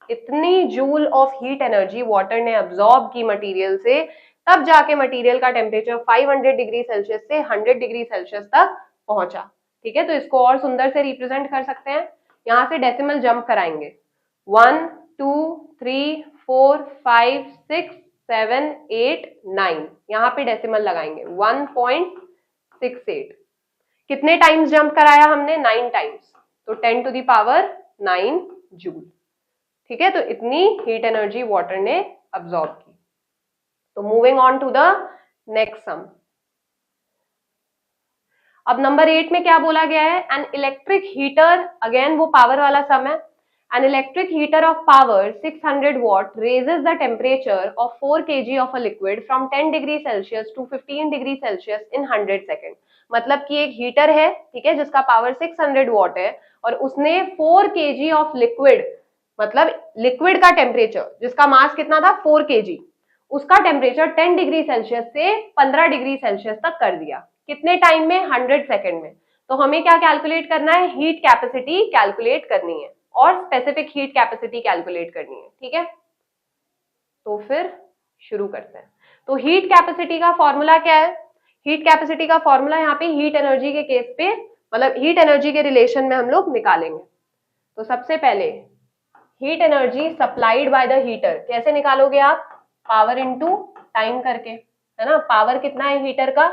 इतनी joule of heat energy water ने अब्सॉर्ब की मटेरियल से, तब जाके मटेरियल का टेम्परेचर 500 डिग्री सेल्सियस से 100 डिग्री सेल्सियस तक पहुंचा। ठीक है, तो इसको और सुंदर से रिप्रेजेंट कर सकते हैं। यहाँ से डेसिमल जंप कराएंगे, 1 2 3 4 5 6 7 8 9, यहाँ पे डेसिमल लगाएंगे 1.68। कितने टाइम्स जंप कराया हमने? 9 टाइम्स, तो 10 टू द पावर 9 जूल। ठीक है, तो इतनी हीट एनर्जी वाटर ने अब्सॉर्ब की। तो moving on to the next sum. अब नंबर 8 में क्या बोला गया है? एन इलेक्ट्रिक हीटर, अगेन वो पावर वाला सम है। An electric heater of power 600 watt raises the temperature of 4 kg of a liquid from 10 degree Celsius to 15 degree Celsius in 100 second। मतलब कि एक हीटर है, ठीक है, जिसका पावर 600 वॉट है और उसने 4 kg ऑफ लिक्विड, मतलब लिक्विड का टेम्परेचर जिसका मास कितना था 4 kg, उसका टेम्परेचर 10 डिग्री सेल्सियस से 15 डिग्री सेल्सियस तक कर दिया। कितने टाइम में? 100 सेकेंड में। तो हमें क्या कैलकुलेट करना है? हीट कैपेसिटी कैलकुलेट करनी है और स्पेसिफिक हीट कैपेसिटी कैलकुलेट करनी है। ठीक है, तो फिर शुरू करते हैं। तो हीट कैपेसिटी का फॉर्मूला क्या है? हीट कैपेसिटी का फॉर्मूला यहाँ पे हीट एनर्जी के केस पे, मतलब हीट एनर्जी के रिलेशन में हम लोग निकालेंगे। तो सबसे पहले heat energy supplied by the heater कैसे निकालोगे आप? पावर इनटू टाइम करके, है ना। पावर कितना है हीटर का?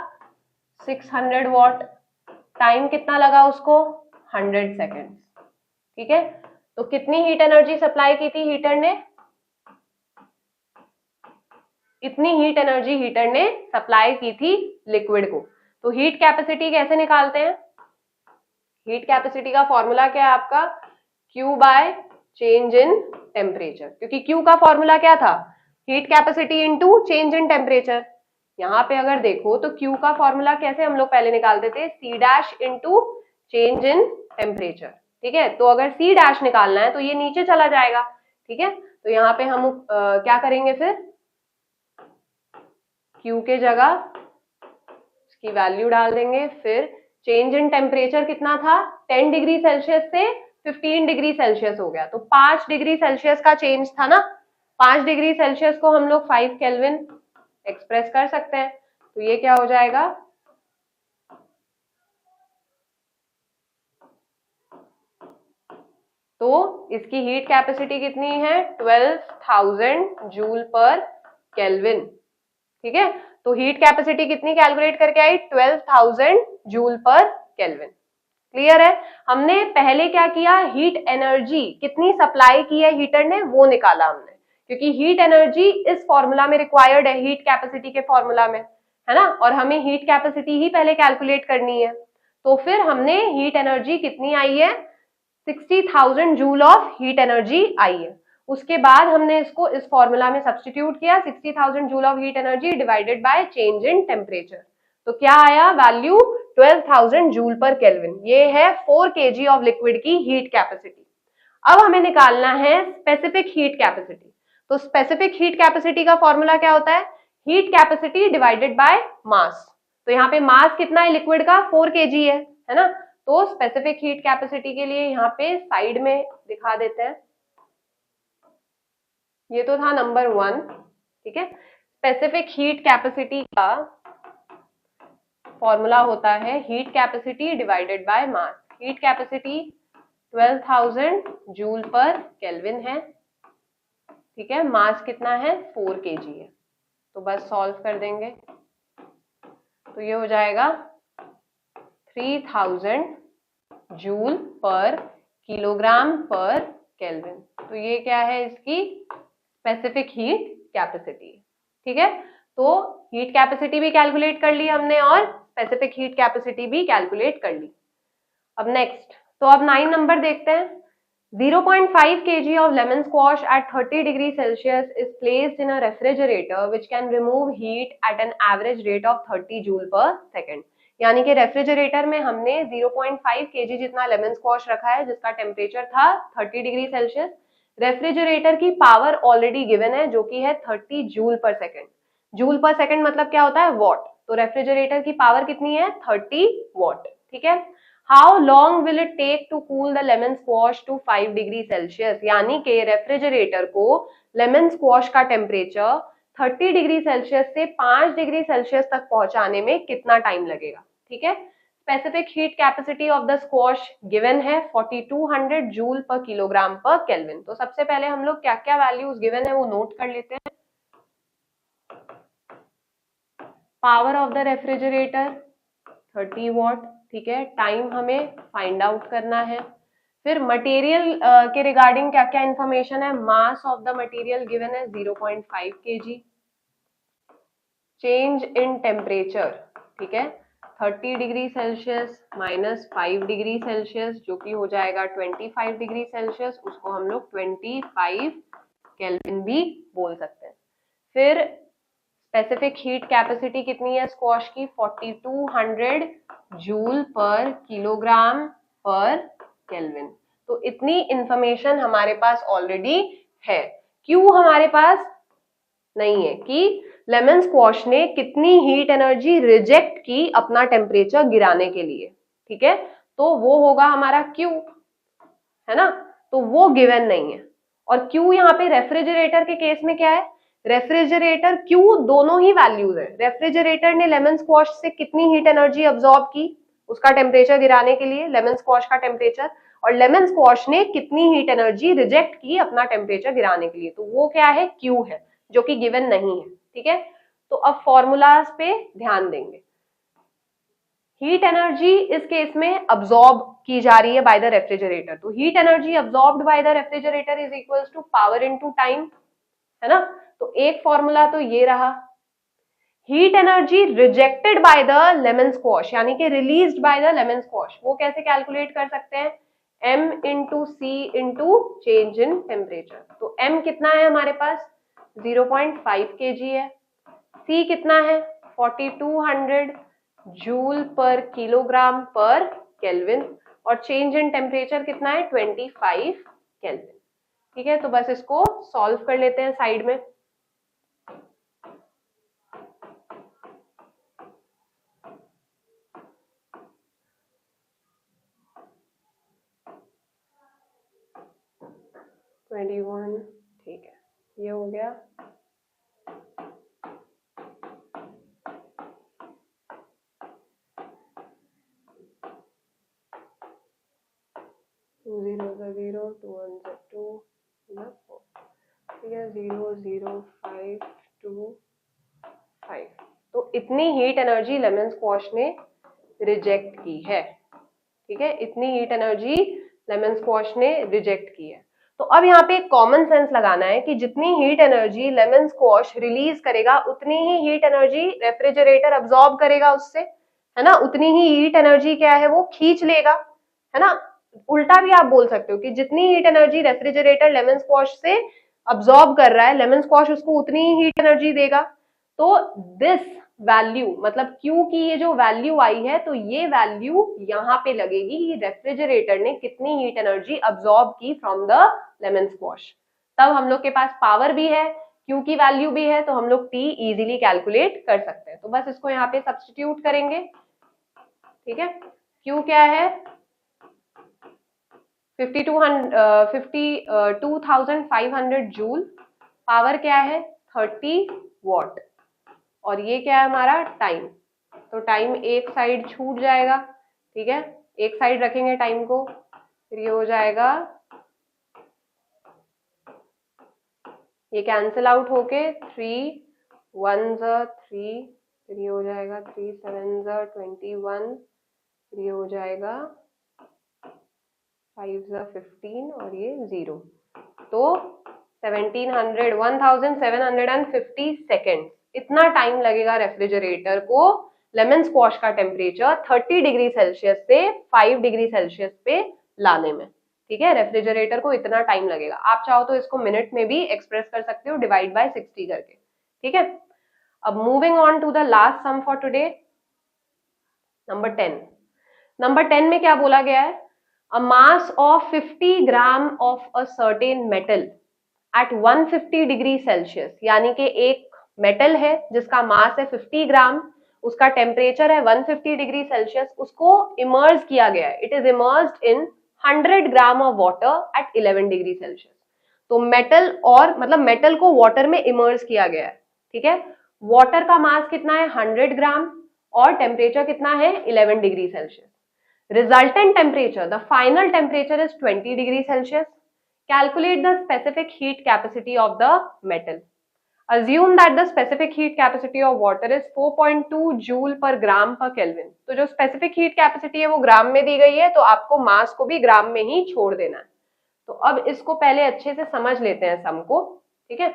600 वॉट। टाइम कितना लगा उसको? 100 सेकेंड। ठीक है, तो कितनी हीट एनर्जी सप्लाई की थी हीटर ने? इतनी हीट एनर्जी हीटर ने सप्लाई की थी लिक्विड को। तो हीट कैपेसिटी कैसे निकालते हैं? हीट कैपेसिटी का फॉर्मूला क्या है आपका? Q by change in temperature, क्योंकि Q का फॉर्मूला क्या था? Heat capacity into change in temperature. यहाँ पे अगर देखो तो Q का फॉर्मूला कैसे हम लोग पहले निकालते थे? C dash into change in temperature. ठीक है, तो अगर C डैश निकालना है तो ये नीचे चला जाएगा। ठीक है, तो यहाँ पे हम क्या करेंगे फिर? Q के जगह इसकी वैल्यू डाल देंगे। फिर चेंज इन टेम्परेचर कितना था? 10 डिग्री सेल्सियस से 15 डिग्री सेल्सियस हो गया, तो 5 डिग्री सेल्सियस का चेंज था ना। 5 डिग्री सेल्सियस को हम लोग 5 केल्विन एक्सप्रेस कर सकते हैं। तो ये क्या हो जाएगा? तो इसकी हीट कैपेसिटी कितनी है? 12,000 जूल पर केल्विन। ठीक है, तो हीट कैपेसिटी कितनी कैलकुलेट करके आई? 12,000 जूल पर केल्विन। क्लियर है? हमने पहले क्या किया? हीट एनर्जी कितनी सप्लाई की है हीटर ने वो निकाला हमने, क्योंकि हीट एनर्जी इस फॉर्मूला में रिक्वायर्ड है, हीट कैपेसिटी के फॉर्मूला में, है ना। और हमें हीट कैपेसिटी ही पहले कैलकुलेट करनी है। तो फिर हमने हीट एनर्जी कितनी आई है? 60,000 जूल ऑफ हीट एनर्जी आई है। उसके बाद हमने इसको इस फॉर्मूला में सब्स्टिट्यूट किया, 60,000 joule of heat energy divided by change in temperature. तो क्या आया वैल्यू? 12,000 जूल पर केल्विन। ये है 4 kg ऑफ लिक्विड की हीट कैपेसिटी। अब हमें निकालना है स्पेसिफिक हीट कैपेसिटी। तो स्पेसिफिक हीट कैपेसिटी का फॉर्मूला क्या होता है? Heat capacity divided by mass. तो यहाँ पे मास कितना है लिक्विड का? 4 kg है ना। तो स्पेसिफिक हीट कैपेसिटी के लिए यहाँ पे साइड में दिखा देते हैं। ये तो था नंबर 1। ठीक है, स्पेसिफिक हीट कैपेसिटी का फॉर्मूला होता है heat capacity divided by mass. Heat capacity 12,000 joule पर केल्विन है। ठीक है, मास कितना है? 4 kg है। तो बस सॉल्व कर देंगे, तो ये हो जाएगा 3000 जूल पर किलोग्राम पर केल्विन। तो ये क्या है? इसकी स्पेसिफिक हीट कैपेसिटी। ठीक है, तो हीट कैपेसिटी भी कैलकुलेट कर ली हमने और स्पेसिफिक हीट कैपेसिटी भी कैलकुलेट कर ली। अब नेक्स्ट, तो अब 9 नंबर देखते हैं। 0.5 kg of lemon squash at 30 degree Celsius is placed in a refrigerator which can remove heat at an average rate of 30 joule per second। यानी कि रेफ्रिजरेटर में हमने 0.5 kg जितना लेमन स्क्वॉश रखा है जिसका टेम्परेचर था 30 डिग्री सेल्सियस। रेफ्रिजरेटर की पावर ऑलरेडी गिवन है जो कि है 30 जूल पर सेकेंड। जूल पर सेकेंड मतलब क्या होता है? वॉट। तो रेफ्रिजरेटर की पावर कितनी है? 30 वॉट। ठीक है। How long will it take to cool the lemon squash to 5 degree Celsius, यानी कि रेफ्रिजरेटर को लेमन स्क्वॉश का टेम्परेचर 30 डिग्री सेल्सियस से 5 डिग्री सेल्सियस तक पहुंचाने में कितना टाइम लगेगा। ठीक है। Specific heat capacity of the squash given है 4200 जूल पर किलोग्राम पर केल्विन। तो सबसे पहले हम लोग क्या क्या वैल्यूज गिवन है वो नोट कर लेते हैं। Power of the refrigerator 30 watt. ठीक है। टाइम हमें फाइंड आउट करना है। फिर मटेरियल के रिगार्डिंग क्या क्या इंफॉर्मेशन है। Mass of the material given है 0.5 kg। चेंज इन टेम्परेचर, ठीक है, 30 degree Celsius minus 5 degree Celsius जो कि हो जाएगा 25 डिग्री सेल्सियस, उसको हम लोग 25 केल्विन भी बोल सकते हैं। फिर स्पेसिफिक हीट कैपेसिटी कितनी है स्क्वॉश की? 4200 जूल पर किलोग्राम पर केल्विन। तो इतनी इंफॉर्मेशन हमारे पास ऑलरेडी है। क्यों हमारे पास नहीं है कि लेमन स्क्वॉश ने कितनी हीट एनर्जी रिजेक्ट की अपना टेम्परेचर गिराने के लिए। ठीक है। तो वो होगा हमारा क्यू, है ना। तो वो गिवन नहीं है। और क्यू यहाँ पे रेफ्रिजरेटर के केस में क्या है? रेफ्रिजरेटर क्यू दोनों ही वैल्यूज है। रेफ्रिजरेटर ने लेमन स्क्वॉश से कितनी हीट एनर्जी अब्सॉर्ब की उसका टेम्परेचर गिराने के लिए, लेमन स्क्वॉश का टेम्परेचर, और लेमन स्क्वॉश ने कितनी हीट एनर्जी रिजेक्ट की अपना टेम्परेचर गिराने के लिए। तो वो क्या है? क्यू है, जो कि गिवन नहीं है। ठीक है। तो अब फॉर्मूलाज पे ध्यान देंगे। हीट एनर्जी इस केस में अब्सॉर्ब की जा रही है बाय द रेफ्रिजरेटर। तो heat energy absorbed by the refrigerator is equals to power into time, है ना। तो एक फॉर्मूला तो ये रहा। Heat energy rejected by the lemon squash यानी कि released by the lemon squash, वो कैसे कैलकुलेट कर सकते हैं? m into C into change in temperature. तो m कितना है हमारे पास? 0.5 kg है। c कितना है? 4200 जूल पर किलोग्राम पर केल्विन। और चेंज इन टेम्परेचर कितना है? 25 केल्विन। ठीक है। तो बस इसको सॉल्व कर लेते हैं साइड में। ठीक है, ये हो गया। जीरो 2 1 2 4, ठीक है, 0 0 5 2 5। तो इतनी हीट एनर्जी लेमन स्क्वॉश ने रिजेक्ट की है। ठीक है, इतनी हीट एनर्जी लेमन स्क्वॉश ने रिजेक्ट की है। तो अब यहाँ पे एक कॉमन सेंस लगाना है कि जितनी heat energy lemon squash release करेगा उतनी ही हीट एनर्जी रेफ्रिजरेटर अब्सॉर्ब करेगा उससे, है ना। उतनी ही हीट एनर्जी क्या है वो खींच लेगा, है ना। उल्टा भी आप बोल सकते हो कि जितनी heat energy refrigerator lemon squash से अब्सॉर्ब कर रहा है, लेमन स्क्वॉश उसको उतनी ही हीट एनर्जी देगा। तो दिस वैल्यू मतलब Q की ये जो वैल्यू आई है, तो ये वैल्यू यहाँ पे लगेगी कि रेफ्रिजरेटर ने कितनी हीट एनर्जी अब्सॉर्ब की फ्रॉम द लेमन स्क्वॉश। तब हम लोग के पास पावर भी है, Q की वैल्यू भी है, तो हम लोग T इजीली कैलकुलेट कर सकते हैं। तो बस इसको यहाँ पे सब्स्टिट्यूट करेंगे। ठीक है। Q क्या है? 52,500 जूल। पावर क्या है? 30 वॉट। और ये क्या है हमारा? टाइम। तो टाइम एक साइड छूट जाएगा, ठीक है, एक साइड रखेंगे टाइम को, फिर ये हो जाएगा, ये कैंसिल आउट होके 3 1 3, फिर ये हो जाएगा 3 7 21, फिर ये हो जाएगा 5 15 और ये 0। तो 1750 सेकेंड इतना टाइम लगेगा रेफ्रिजरेटर को लेमन स्क्वॉश का टेम्परेचर 30 डिग्री सेल्सियस से 5 डिग्री सेल्सियस पे लाने में। ठीक है, रेफ्रिजरेटर को इतना टाइम लगेगा। आप चाहो तो इसको मिनट में भी एक्सप्रेस कर सकते हो, डिवाइड बाय 60 करके। ठीक है। अब moving on to the last sum for today. Number 10 में क्या बोला गया है? A mass of 50 gram of a certain metal at 150 degree Celsius, यानी कि एक मेटल है जिसका मास है 50 ग्राम, उसका टेम्परेचर है 150 डिग्री सेल्सियस, उसको इमर्ज किया गया है, it is immersed in 100 gram of water at 11 degree Celsius. तो मेटल और मतलब मेटल को वाटर में इमर्ज किया गया है, ठीक है। वाटर का मास कितना है? 100 ग्राम, और टेम्परेचर कितना है? 11 degree Celsius. Resultant temperature, the final temperature is 20 degree Celsius. Calculate the specific heat capacity of the metal. Assume that the specific heat capacity of water is 4.2 joule per gram per Kelvin. तो जो specific heat capacity है वो ग्राम में दी गई है, तो आपको मास को भी ग्राम में ही छोड़ देना है। तो अब इसको पहले अच्छे से समझ लेते हैं सम को, ठीक है।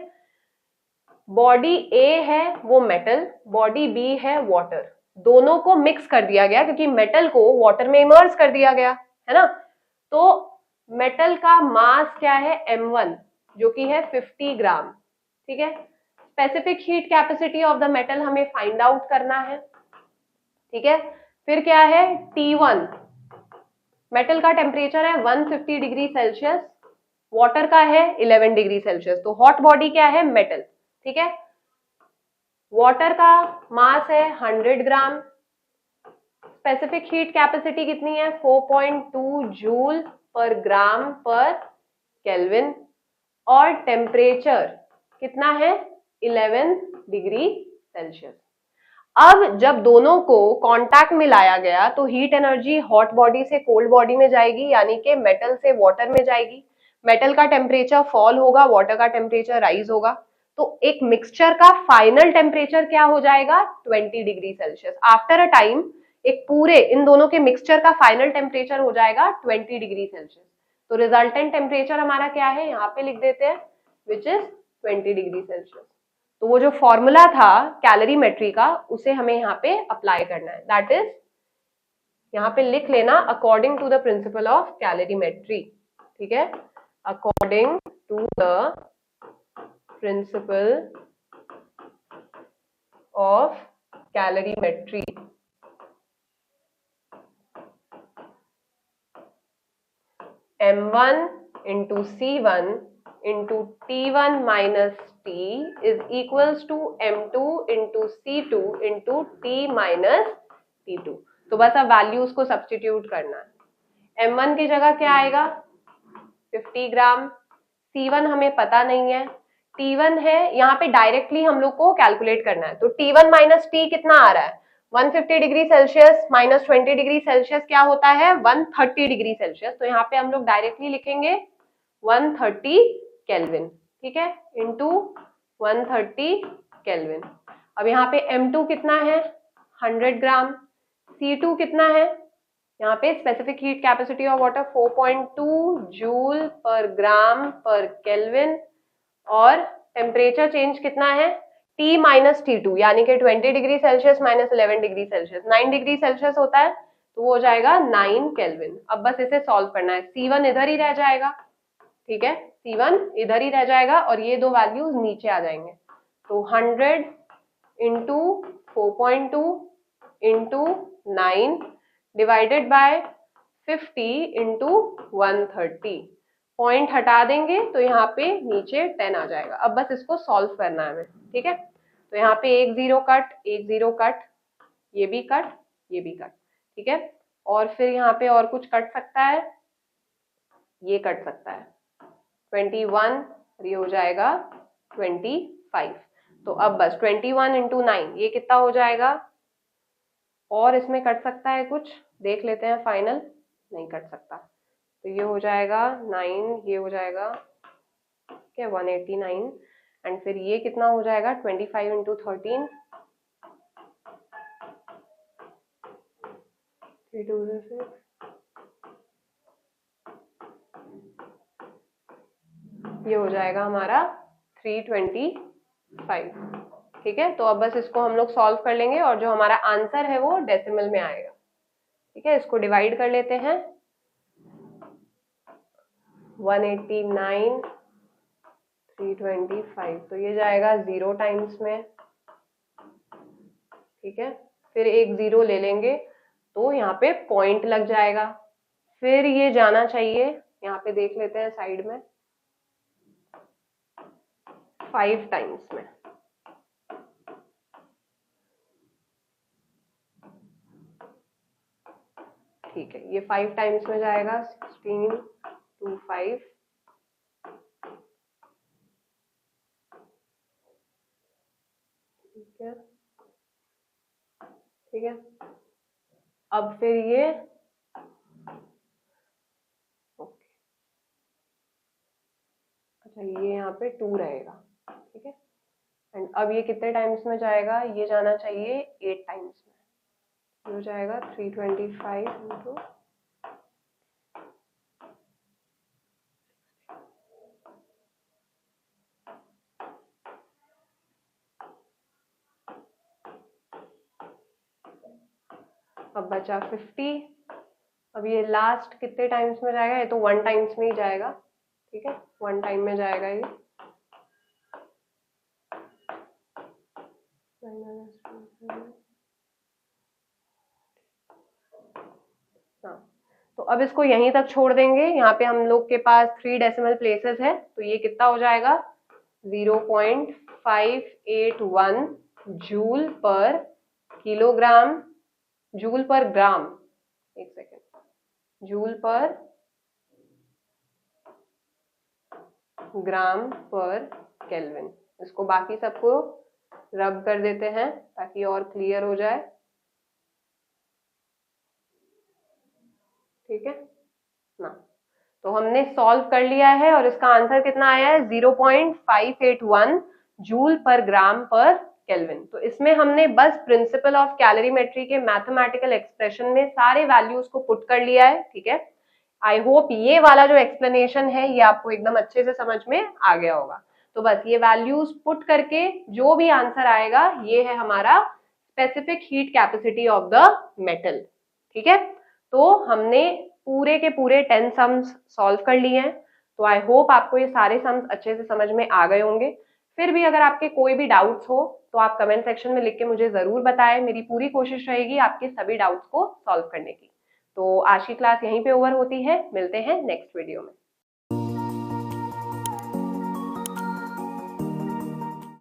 बॉडी ए है वो मेटल, बॉडी बी है वाटर, दोनों को मिक्स कर दिया गया क्योंकि मेटल को वाटर में इमर्ज कर दिया गया है ना। तो मेटल का मास क्या है? m1, जो कि है 50 ग्राम, ठीक है। Specific heat capacity of the metal हमें फाइंड आउट करना है, ठीक है। फिर क्या है? T1, मेटल का टेम्परेचर है 150 डिग्री सेल्सियस, वाटर का है 11 डिग्री सेल्सियस, तो हॉट बॉडी क्या है? मेटल, ठीक है। वाटर का मास है 100 ग्राम, स्पेसिफिक हीट कैपेसिटी कितनी है? 4.2 जूल पर ग्राम पर केल्विन, और टेम्परेचर कितना है? 11 डिग्री सेल्सियस। अब जब दोनों को कांटेक्ट में लाया गया तो हीट एनर्जी हॉट बॉडी से कोल्ड बॉडी में जाएगी, यानी कि मेटल से वाटर में जाएगी। मेटल का टेम्परेचर फॉल होगा, वाटर का टेम्परेचर राइज होगा, तो एक मिक्सचर का फाइनल टेम्परेचर क्या हो जाएगा? 20 degree Celsius. After a time एक पूरे इन दोनों के मिक्सचर का फाइनल टेम्परेचर हो जाएगा 20 डिग्री सेल्सियस। तो रिजल्टेंट टेम्परेचर हमारा क्या है? यहाँ पे लिख देते हैं, विच इज 20 डिग्री सेल्सियस। तो वो जो फॉर्मूला था कैलोरीमेट्री का, उसे हमें यहाँ पे अप्लाई करना है, दैट इज यहाँ पे लिख लेना according to the principle of calorimetry, ठीक है। According to the principle of calorimetry, m1 into c1 into t1 minus t is equals to m2 into c2 into t minus t2। तो बस अब वैल्यूज को सब्स्टिट्यूट करना है। m1 की जगह क्या आएगा? 50 ग्राम, c1 हमें पता नहीं है, t1 है, यहाँ पे डायरेक्टली हम लोग को कैलकुलेट करना है। तो t1 माइनस t कितना आ रहा है? 150 degree Celsius minus 20 degree Celsius क्या होता है? 130 डिग्री सेल्सियस। तो यहाँ पे हम लोग डायरेक्टली लिखेंगे 130 केल्विन, ठीक है, इंटू 130 केल्विन। अब यहाँ पे m2 कितना है? 100 ग्राम, c2 कितना है? यहाँ पे specific heat capacity of water 4.2 joule per gram पर केल्विन, और टेम्परेचर चेंज कितना है? T माइनस T2, यानी कि 20 degree Celsius minus 11 degree Celsius, 9 degree Celsius होता है, तो वो हो जाएगा 9 केल्विन। अब बस इसे सॉल्व करना है, C1 इधर ही रह जाएगा, ठीक है, C1 इधर ही रह जाएगा और ये दो वैल्यूज नीचे आ जाएंगे। तो 100 into 4.2 into 9 divided by 50 into 130, point हटा देंगे तो यहाँ पे नीचे 10 आ जाएगा। अब बस इसको सॉल्व करना है हमें, ठीक है। तो यहाँ पे एक जीरो कट, एक जीरो कट, ये भी कट, ये भी कट, ठीक है। और फिर यहाँ पे और कुछ कट सकता है, ये कट सकता है 21, ये हो जाएगा 25। तो अब बस 21 इंटू 9 ये कितना हो जाएगा? और इसमें कट सकता है कुछ, देख लेते हैं, फाइनल नहीं कट सकता, तो ये हो जाएगा 9, ये हो जाएगा क्या 189, एंड फिर ये कितना हो जाएगा 25 इंटू 13, 3 2 6, ये हो जाएगा हमारा 325, ठीक है। तो अब बस इसको हम लोग सॉल्व कर लेंगे और जो हमारा आंसर है वो डेसिमल में आएगा, ठीक है। इसको डिवाइड कर लेते हैं, 189 325, तो ये जाएगा 0 टाइम्स में, ठीक है। फिर एक 0 ले लेंगे तो यहाँ पे पॉइंट लग जाएगा। फिर ये जाना चाहिए, यहाँ पे देख लेते हैं साइड में, 5 टाइम्स में। ठीक है, ये 5 टाइम्स में जाएगा, 16 to 5। ठीक है, ठीक है। अब फिर ये ओके, अच्छा ये यहाँ पे 2 रहेगा। ठीक है, एंड अब ये कितने टाइम्स में जाएगा, ये जाना चाहिए 8 टाइम्स में। ये हो जाएगा 325 इंटू, अब बचा 50। अब ये लास्ट कितने टाइम्स में जाएगा, ये तो 1 टाइम्स में ही जाएगा। ठीक है, 1 टाइम में जाएगा ये। हाँ, तो अब इसको यहीं तक छोड़ देंगे। यहाँ पे हम लोग के पास 3 डेसिमल प्लेसेस है, तो ये कितना हो जाएगा, 0.581 joule per kilogram, joule per ग्राम, एक सेकेंड, जूल पर ग्राम पर केल्विन। इसको बाकी सबको रब कर देते हैं ताकि और क्लियर हो जाए। ठीक है ना, तो हमने सॉल्व कर लिया है और इसका आंसर कितना आया है, 0.581 जूल पर ग्राम पर केल्विन। तो इसमें हमने बस प्रिंसिपल ऑफ कैलोरीमेट्री के मैथमेटिकल एक्सप्रेशन में सारे वैल्यूज को पुट कर लिया है। ठीक है, आई होप ये वाला जो एक्सप्लेनेशन है ये आपको एकदम अच्छे से समझ में आ गया होगा। तो बस ये वैल्यूज पुट करके जो भी आंसर आएगा ये है हमारा specific heat capacity of the metal. ठीक है, तो हमने पूरे के पूरे 10 सम्स सॉल्व कर लिए हैं। तो आई होप आपको ये सारे सम्स अच्छे से समझ में आ गए होंगे। फिर भी अगर आपके कोई भी डाउट्स हो तो आप कमेंट सेक्शन में लिख के मुझे जरूर बताएं। मेरी पूरी कोशिश रहेगी आपके सभी डाउट्स को सॉल्व करने की। तो आज की क्लास यहीं पे ओवर होती है, मिलते हैं नेक्स्ट वीडियो में।